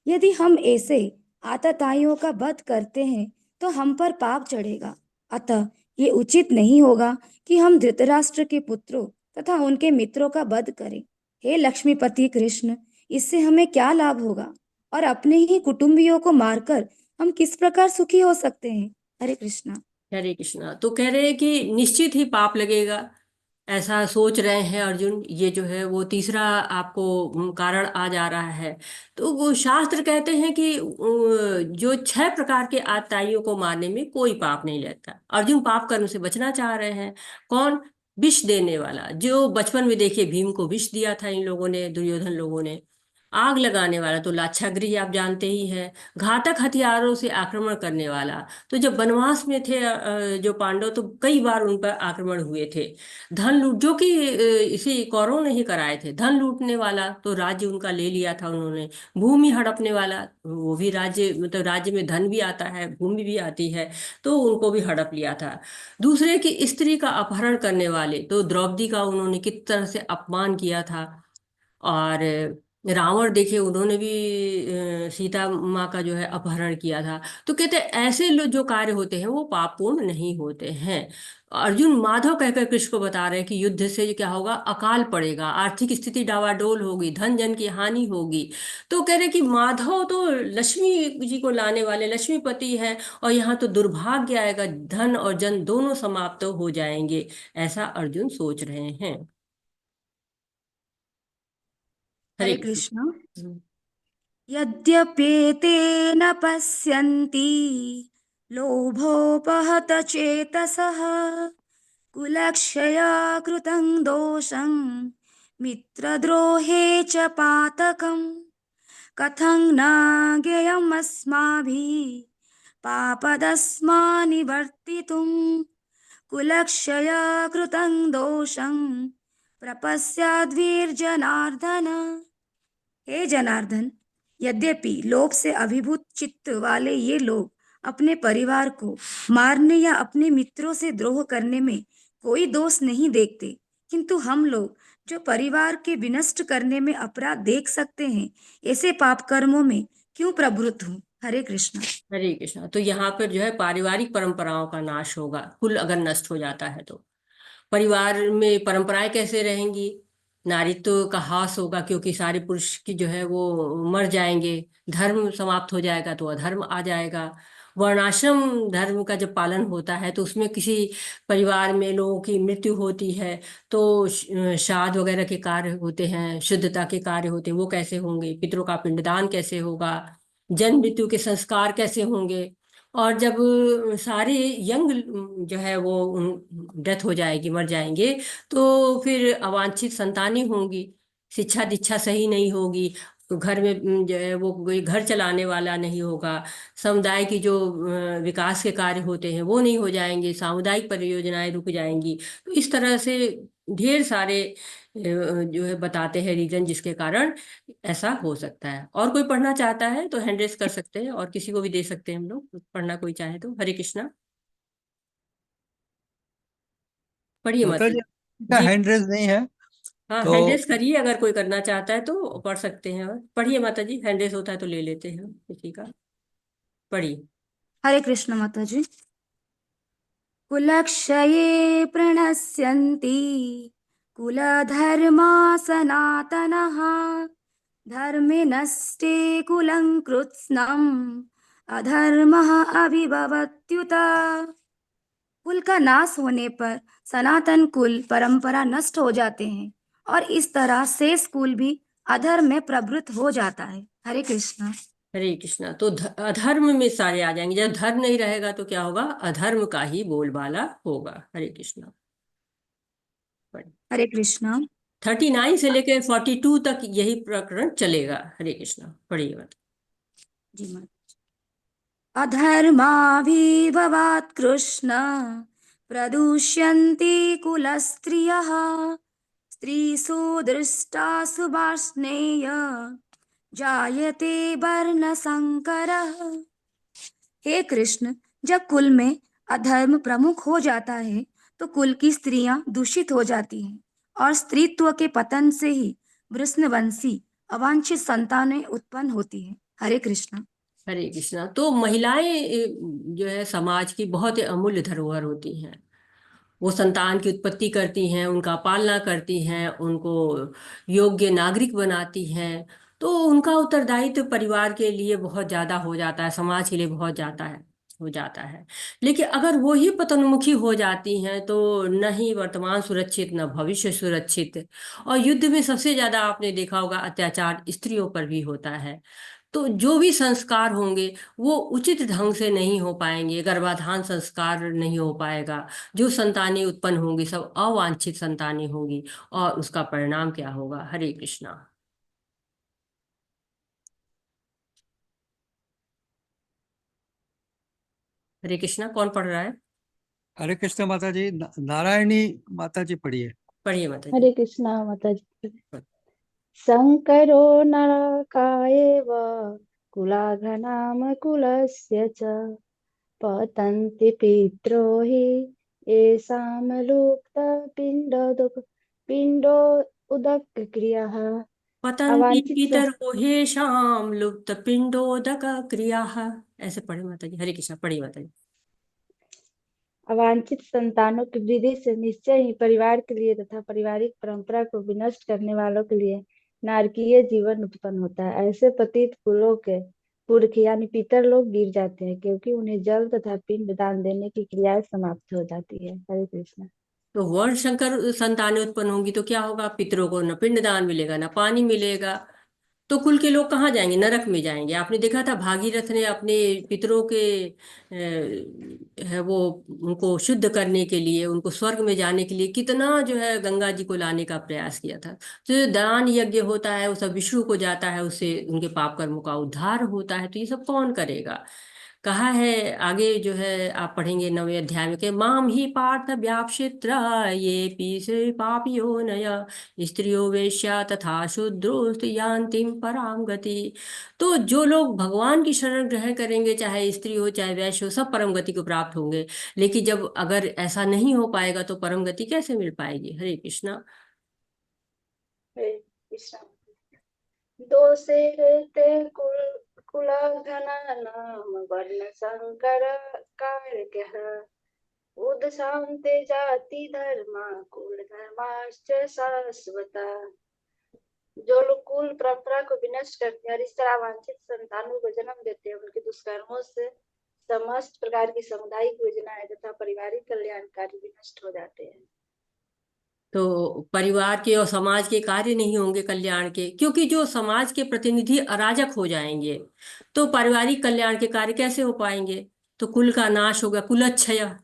यदि हम ऐसे आतताइयों का वध करते हैं तो हम पर पाप चढ़ेगा। अतः ये उचित नहीं होगा कि हम धृतराष्ट्र के पुत्रों तथा उनके मित्रों का वध करें। हे लक्ष्मीपति कृष्ण, इससे हमें क्या लाभ होगा और अपने ही कुटुंबियों को मारकर हम किस प्रकार सुखी हो सकते हैं। हरे कृष्णा। हरे कृष्णा। तो कह रहे हैं कि निश्चित ही पाप लगेगा, ऐसा सोच रहे हैं अर्जुन। ये जो है वो तीसरा आपको कारण आ जा रहा है। तो वो शास्त्र कहते हैं कि जो 6 प्रकार के आताइयों को मारने में कोई पाप नहीं लगता। अर्जुन पाप कर्म से बचना चाह रहे हैं। कौन? विष देने वाला, जो बचपन में देखिए भीम को विष दिया था इन लोगों ने, दुर्योधन लोगों ने। आग लगाने वाला तो लाक्षागृह आप जानते ही है। घातक हथियारों से आक्रमण करने वाला, तो जब वनवास में थे जो पांडव, तो कई बार उन पर आक्रमण हुए थे। धन लूट, जो कि इसी कौरवों ने ही कराए थे। धन लूटने वाला, तो राज्य उनका ले लिया था उन्होंने। भूमि हड़पने वाला, वो भी राज्य, मतलब राज्य में धन भी आता है, भूमि भी आती है, तो उनको भी हड़प लिया था। दूसरे की स्त्री का अपहरण करने वाले, तो द्रौपदी का उन्होंने किस तरह से अपमान किया था। और रावण देखे, उन्होंने भी सीता माँ का जो है अपहरण किया था। तो कहते हैं ऐसे जो कार्य होते हैं वो पापपूर्ण नहीं होते हैं। अर्जुन माधव कहकर कृष्ण को बता रहे हैं कि युद्ध से क्या होगा? अकाल पड़ेगा, आर्थिक स्थिति डावाडोल होगी, धन जन की हानि होगी। तो कह रहे कि माधव तो लक्ष्मी जी को लाने वाले लक्ष्मीपति हैं, और यहाँ तो दुर्भाग्य आएगा, धन और जन दोनों समाप्त हो जाएंगे। ऐसा अर्जुन सोच रहे हैं। हरे हरे कृष्ण। कृष्णा। हम्म। यद्यप्येतेन पश्यन्ति लोभोपहत चेतसः कुलक्षया कृतं दोषं मित्रद्रोहे च पातकम् कथं न ज्ञेयमस्माभिः पापदस्मान्निवर्तितुं कुलक्षया कृतं दोषं प्रपश्याद्भिर्जनार्दन। हे जनार्दन, यद्यपि लोभ से अभिभूत चित्त वाले ये लोग अपने परिवार को मारने या अपने मित्रों से द्रोह करने में कोई दोष नहीं देखते, किंतु हम लोग जो परिवार के विनष्ट करने में अपराध देख सकते हैं, ऐसे पाप कर्मों में क्यों प्रवृत्त हूँ। हरे कृष्ण। हरे कृष्णा। तो यहाँ पर जो है पारिवारिक परंपराओं का नाश होगा। कुल अगर नष्ट हो जाता है तो परिवार में परंपराएं कैसे रहेंगी? नारीत्व का ह्रास होगा, क्योंकि सारे पुरुष की जो है वो मर जाएंगे। धर्म समाप्त हो जाएगा तो अधर्म आ जाएगा। वर्णाश्रम धर्म का जब पालन होता है तो उसमें किसी परिवार में लोगों की मृत्यु होती है, तो श्राद्ध वगैरह के कार्य होते हैं, शुद्धता के कार्य होते हैं, वो कैसे होंगे? पितरों का पिंडदान कैसे होगा? जन्म मृत्यु के संस्कार कैसे होंगे? और जब सारे यंग जो है वो डेथ हो जाएगी, मर जाएंगे, तो फिर अवांछित संतानें होंगी। शिक्षा दीक्षा सही नहीं होगी, तो घर में जो है वो कोई घर चलाने वाला नहीं होगा। समुदाय की जो विकास के कार्य होते हैं वो नहीं हो जाएंगे, सामुदायिक परियोजनाएं रुक जाएंगी। तो इस तरह से ढेर सारे जो है बताते हैं रीजन, जिसके कारण ऐसा हो सकता है। और कोई पढ़ना चाहता है तो हैंड रेस कर सकते हैं, और किसी को भी दे सकते हैं हम लोग, पढ़ना कोई चाहे तो। हरे कृष्णा। पढ़िए माता माता जी का जी। हैंड रेज नहीं है हाँ, तो हैंड रेस करिए, अगर कोई करना चाहता है तो पढ़ सकते हैं। और पढ़िए माता जी, हैंड रेस होता है तो ले लेते हैं किसी का। पढ़िए। हरे कृष्ण माता जी। कुलक्षये प्रणश्यन्ति कुलधर्मा सनातनः धर्मे नष्टे कुलं कृत्स्नम् अधर्मः अभिभवत्युत। कुल का नाश होने पर सनातन कुल परंपरा नष्ट हो जाते हैं और इस तरह शेष कुल भी अधर्म में प्रवृत्त हो जाता है। हरे कृष्णा। हरे कृष्णा। तो अधर्म में सारे आ जाएंगे। जब धर्म नहीं रहेगा तो क्या होगा? अधर्म का ही बोलबाला होगा। हरे कृष्णा। पढ़िए। हरे कृष्णा। 39 से लेकर 42 तक यही प्रकरण चलेगा। हरे कृष्णा। पढ़िए माता। जी माता। अधर्माभिभवात् कृष्ण प्रदुष्यन्ते कुलस्त्रियः स्त्रीषु दृष्टासु वार्ष्णेय जायते वर्णसंकरः। हे कृष्ण, जब कुल में अधर्म प्रमुख हो जाता है तो कुल की स्त्रियां दूषित हो जाती हैं और स्त्रीत्व के पतन से ही वृषणवंशी अवांछित संतानें उत्पन्न होती हैं। हरे कृष्ण। हरे कृष्णा। तो महिलाएं जो है समाज की बहुत ही अमूल्य धरोहर होती हैं। वो संतान की उत्पत्ति करती हैं, उनका पालना करती हैं, उनको योग्य नागरिक बनाती हैं। तो उनका उत्तरदायित्व परिवार के लिए बहुत ज्यादा हो जाता है, समाज के लिए बहुत ज्यादा है हो जाता है। लेकिन अगर वो ही पतोन्मुखी हो जाती हैं तो न ही वर्तमान सुरक्षित न भविष्य सुरक्षित। और युद्ध में सबसे ज्यादा आपने देखा होगा अत्याचार स्त्रियों पर भी होता है। तो जो भी संस्कार होंगे वो उचित ढंग से नहीं हो पाएंगे, गर्भाधान संस्कार नहीं हो पाएगा। जो संतानें उत्पन्न होंगी सब अवांछित संतानें होंगी, और उसका परिणाम क्या होगा। हरे कृष्णा। हरे कृष्णा। कौन पढ़ रहा है? हरे कृष्ण माता जी। नारायणी माता जी पढ़िए। पढ़िए माता जी। हरे कृष्णा माता जी। शङ्करो नरकायेव कुलाघनाम कुलस्य च पतन्ति पित्रो हि येषां पिण्डो उदकक्रियः पतन्ति अवांछित पितरो हेषां लुप्त पिंडोदक क्रियाः। ऐसे पढ़े माता जी। हरे कृष्णा। पढ़िए माता जी। अवांछित संतानों की वृद्धि से निश्चय ही परिवार के लिए तथा पारिवारिक परंपरा को विनष्ट करने वालों के लिए नारकीय जीवन उत्पन्न होता है। ऐसे पतित कुलों के पुरख यानी पितर लोग गिर जाते हैं, क्योंकि उन्हें जल तथा पिंड दान देने की क्रियाएं समाप्त हो जाती है। हरे कृष्ण। तो वर्ण शंकर संतानें उत्पन्न होंगी तो क्या होगा? पितरों को न पिंडदान मिलेगा न पानी मिलेगा। तो कुल के लोग कहाँ जाएंगे? नरक में जाएंगे। आपने देखा था भागीरथ ने अपने पितरों के है वो उनको शुद्ध करने के लिए, उनको स्वर्ग में जाने के लिए कितना जो है गंगा जी को लाने का प्रयास किया था। तो जो दान यज्ञ होता है वो सब विष्णु को जाता है, उससे उनके पाप कर्मों का उद्धार होता है। तो ये सब कौन करेगा? कहा है आगे जो है आप पढ़ेंगे 9वें अध्याय में, के माम ही पार्थ व्यापशित्र ये पीसे पापियो नय स्त्रियो वेश्या तथा शूद्रोस्त यान्तिम पराम गति। तो जो लोग भगवान की शरण ग्रहण करेंगे, चाहे स्त्री हो चाहे वैश्य हो, सब परम गति को प्राप्त होंगे। लेकिन जब अगर ऐसा नहीं हो पाएगा तो परम गति कैसे मिल पाएगी। हरे कृष्णा। हरे कृष्ण। दोषे ते कुलघनानां वर्णसंकर कारकः उदशान्ते जाति धर्मा कुल धर्माश्च शाश्वता। जो लोग कुल परंपरा को विनष्ट करते हैं और इस तरह वांछित संतानों को जन्म देते हैं, उनके दुष्कर्मों से समस्त प्रकार की सामुदायिक योजनाएं तथा पारिवारिक कल्याण कार्य विनष्ट हो जाते हैं। तो परिवार के और समाज के कार्य नहीं होंगे कल्याण के, क्योंकि जो समाज के प्रतिनिधि अराजक हो जाएंगे तो पारिवारिक कल्याण के कार्य कैसे हो पाएंगे। तो कुल का नाश होगा, कुलक्षय,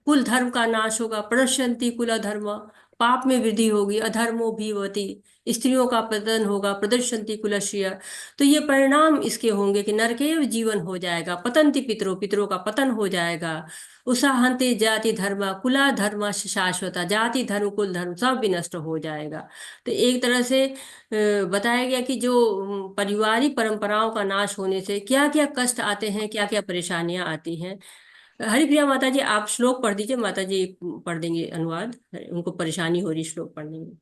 कुल धर्म का नाश होगा। प्रणश्यन्ति कुल धर्म, पाप में वृद्धि होगी। अधर्मो भीवती, स्त्रियों का पतन होगा। प्रदर्शन्ति कुलश्य, तो ये परिणाम इसके होंगे कि नरकेव जीवन हो जाएगा। पतन्ति पितरो, पितरों का पतन हो जाएगा। उसाहन्ते जाति धर्म कुला धर्म शाश्वता, जाति धर्म कुल धर्म सब विनष्ट हो जाएगा। तो एक तरह से बताया गया कि जो पारिवारिक परंपराओं का नाश होने से क्या क्या कष्ट आते हैं, क्या क्या परेशानियां आती हैं। हरिप्रिया माता जी आप श्लोक पढ़ दीजिए। माता जी पढ़ देंगे अनुवाद, उनको परेशानी हो रही श्लोक पढ़ने में।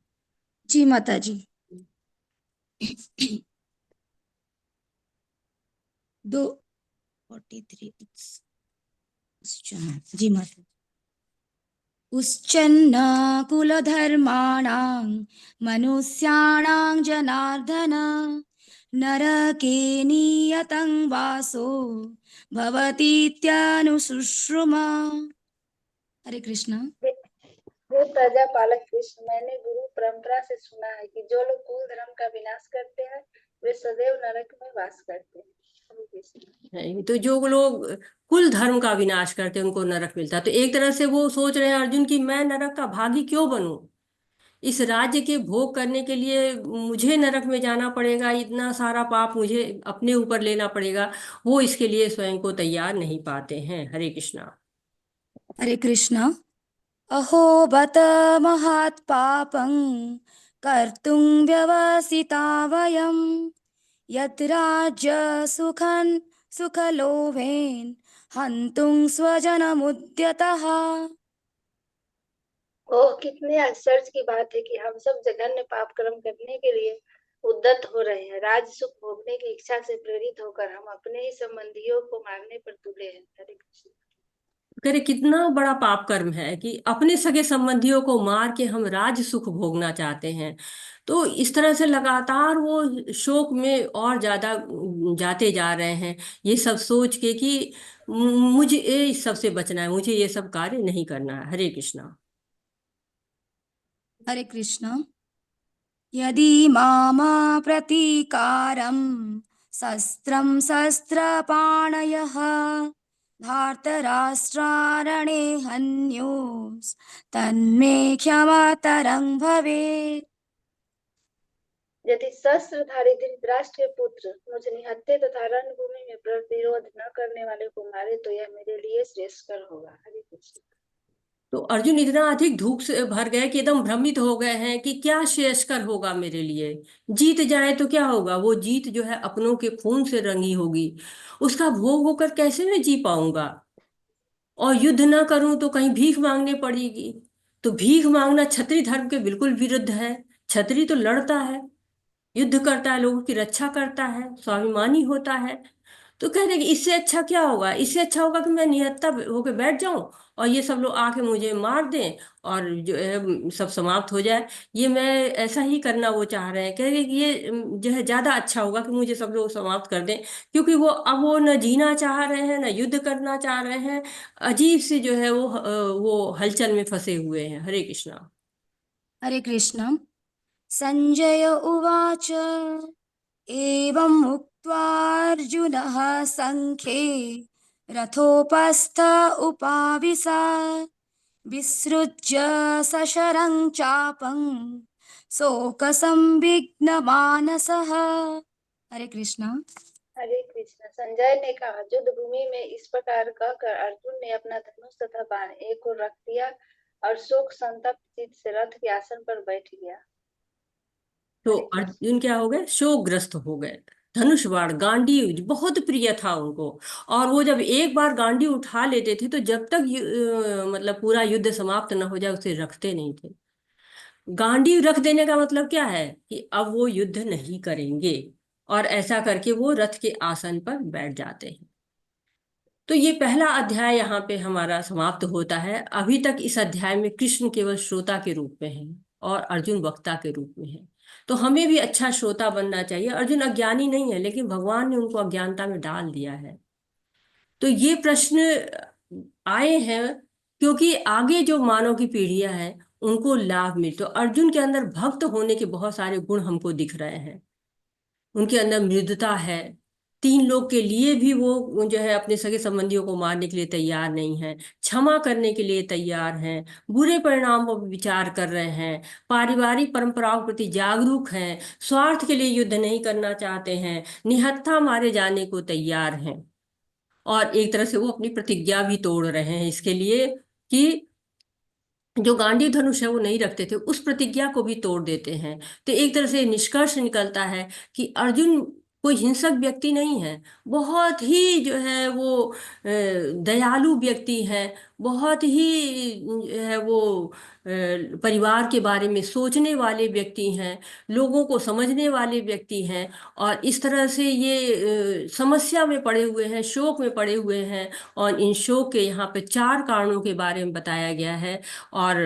जी माता जी। 2:43 जी माता। उश्चन्न कुलधर्माणां मनुष्याणां जनार्दन नरके नियतं वासो भवतीत्यनुशुश्रुमा। हरे कृष्ण। हे प्रजापालक कृष्ण, मैंने गुरु परंपरा से सुना है कि जो लोग कुल धर्म का विनाश करते हैं वे सदैव नरक में वास करते हैं। हरे कृष्ण। तो जो लोग कुल धर्म का विनाश करते हैं उनको नरक मिलता है। तो एक तरह से वो सोच रहे हैं अर्जुन की मैं नरक का भागी क्यों बनूं, इस राज्य के भोग करने के लिए मुझे नरक में जाना पड़ेगा, इतना सारा पाप मुझे अपने ऊपर लेना पड़ेगा। वो इसके लिए स्वयं को तैयार नहीं पाते हैं। हरे कृष्णा। हरे कृष्णा। अहो बत महत् पापं कर्तुं व्यवसिता वयं यत् राज्य सुखलोभेन हन्तुं स्वजनमुद्यतः। ओह, कितने आश्चर्य की बात है कि हम सब जघन्य पाप कर्म करने के लिए उद्यत हो रहे हैं। राज सुख भोगने की इच्छा से प्रेरित होकर हम अपने ही संबंधियों को मारने पर तुले हैं। हरे कृष्ण। करे कितना बड़ा पाप कर्म है कि अपने सगे संबंधियों को मार के हम राज सुख भोगना चाहते हैं। तो इस तरह से लगातार वो शोक में और ज्यादा जाते जा रहे हैं, ये सब सोच के कि मुझे इस सब से बचना है, मुझे ये सब कार्य नहीं करना है। हरे कृष्णा। हरे कृष्ण। यदि मामा प्रतीकारं शस्त्रं शस्त्रपाणयः धार्तराष्ट्रारणे हन्योस्तन्मे क्षमातरं भवेत्। यदि शस्त्रधारी धृतराष्ट्र के पुत्र मुझ निहत्थे तथा रणभूमि में प्रतिरोध न करने वाले को मारे तो यह मेरे लिए श्रेयस्कर होगा। हरे कृष्ण। तो अर्जुन इतना अधिक धूप से भर गए कि एकदम भ्रमित हो गए हैं कि क्या श्रेयस्कर होगा मेरे लिए। जीत जाए तो क्या होगा, वो जीत जो है अपनों के खून से रंगी होगी, उसका भोग होकर कैसे मैं जी पाऊंगा। और युद्ध ना करूं तो कहीं भीख मांगने पड़ेगी। तो भीख मांगना क्षत्रिय धर्म के बिल्कुल विरुद्ध है। क्षत्रिय तो लड़ता है, युद्ध करता है, लोगों की रक्षा करता है, स्वाभिमानी होता है। तो कह रहे कि इससे अच्छा क्या होगा, इससे अच्छा होगा कि मैं निहत्था होकर बैठ जाऊं और ये सब लोग आके मुझे मार दें और जो है सब समाप्त हो जाए। ये मैं ऐसा ही करना वो चाह रहे हैं। कह रहे कि ये जो है ज्यादा अच्छा होगा कि मुझे सब लोग समाप्त कर दें, क्योंकि वो अब वो न जीना चाह रहे हैं न युद्ध करना चाह रहे हैं। अजीब से जो है वो हलचल में फंसे हुए हैं। हरे कृष्णा। हरे कृष्ण। संजय उवाच एवम् उक्त्वार्जुनः सङ्ख्ये रथोपस्थ उपाविशत् विसृज्य सशरं चापं शोकसंविघ्नमानसः। हरे कृष्णा। हरे कृष्ण। संजय ने कहा, युद्ध भूमि में इस प्रकार कहकर अर्जुन ने अपना धनुष तथा बाण एक ओर रख दिया और शोक संतप्त चित्त से रथ के आसन पर बैठ गया। तो हरे कृष्ण। अर्जुन क्या हो गए, शोकग्रस्त हो गए। धनुष बाण गांडीव बहुत प्रिय था उनको, और वो जब एक बार गांडी उठा लेते थे तो जब तक मतलब पूरा युद्ध समाप्त न हो जाए उसे रखते नहीं थे। गांडी रख देने का मतलब क्या है कि अब वो युद्ध नहीं करेंगे, और ऐसा करके वो रथ के आसन पर बैठ जाते हैं। तो ये पहला अध्याय यहाँ पे हमारा समाप्त होता है। अभी तक इस अध्याय में कृष्ण केवल श्रोता के रूप में है और अर्जुन वक्ता के रूप में है। तो हमें भी अच्छा श्रोता बनना चाहिए। अर्जुन अज्ञानी नहीं है, लेकिन भगवान ने उनको अज्ञानता में डाल दिया है। तो ये प्रश्न आए हैं क्योंकि आगे जो मानव की पीढ़ियां हैं उनको लाभ मिले। तो अर्जुन के अंदर भक्त होने के बहुत सारे गुण हमको दिख रहे हैं। उनके अंदर मृदुता है। तीन लोग के लिए भी वो जो है अपने सगे संबंधियों को मारने के लिए तैयार नहीं है, क्षमा करने के लिए तैयार हैं, बुरे परिणामों पर विचार कर रहे हैं, पारिवारिक परंपराओं के प्रति जागरूक हैं, स्वार्थ के लिए युद्ध नहीं करना चाहते हैं, निहत्था मारे जाने को तैयार हैं। और एक तरह से वो अपनी प्रतिज्ञा भी तोड़ रहे हैं इसके लिए कि जो गांडी धनुष है वो नहीं रखते थे, उस प्रतिज्ञा को भी तोड़ देते हैं। तो एक तरह से निष्कर्ष निकलता है कि अर्जुन कोई हिंसक व्यक्ति नहीं है, बहुत ही जो है वो दयालु व्यक्ति है, बहुत ही है वो परिवार के बारे में सोचने वाले व्यक्ति हैं, लोगों को समझने वाले व्यक्ति हैं। और इस तरह से ये समस्या में पड़े हुए हैं, शोक में पड़े हुए हैं। और इन शोक के यहाँ पे 4 कारणों के बारे में बताया गया है। और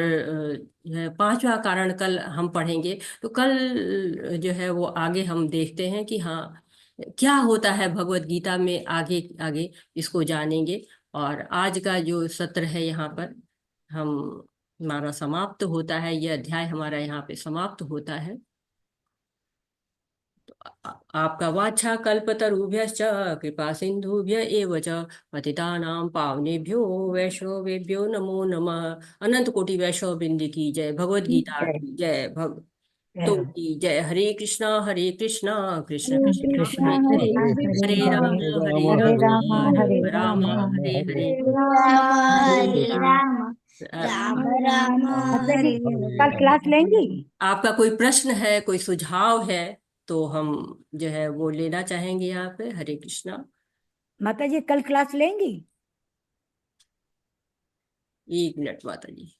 पांचवा कारण कल हम पढ़ेंगे। तो कल जो है वो आगे हम देखते हैं कि हाँ क्या होता है भगवत गीता में, आगे आगे इसको जानेंगे। और आज का जो सत्र है यहाँ पर हम हमारा समाप्त होता है, यह अध्याय हमारा यहाँ पे समाप्त होता है। आपका वाछा कल्पतरुभ्यश्च कृपा सिंधुभ्य एव च पतितानां पावनेभ्यो वैष्णवेभ्यो नमो नमः। अनंत कोटि वैष्णव वृंद की जय, भगवत गीता की जय, भक्तों की जय। हरे कृष्णा कृष्ण कृष्ण कृष्ण हरे हरे, हरे हरे हरे राम हरे राम राम हरे राम राम हरे हरे। राम हरे राम राम राम माता हरे जी हरे। कल क्लास लेंगी? आपका कोई प्रश्न है, कोई सुझाव है तो हम जो है वो लेना चाहेंगे यहाँ पे। हरे कृष्णा। माता जी कल क्लास लेंगी? 1 मिनट माता जी।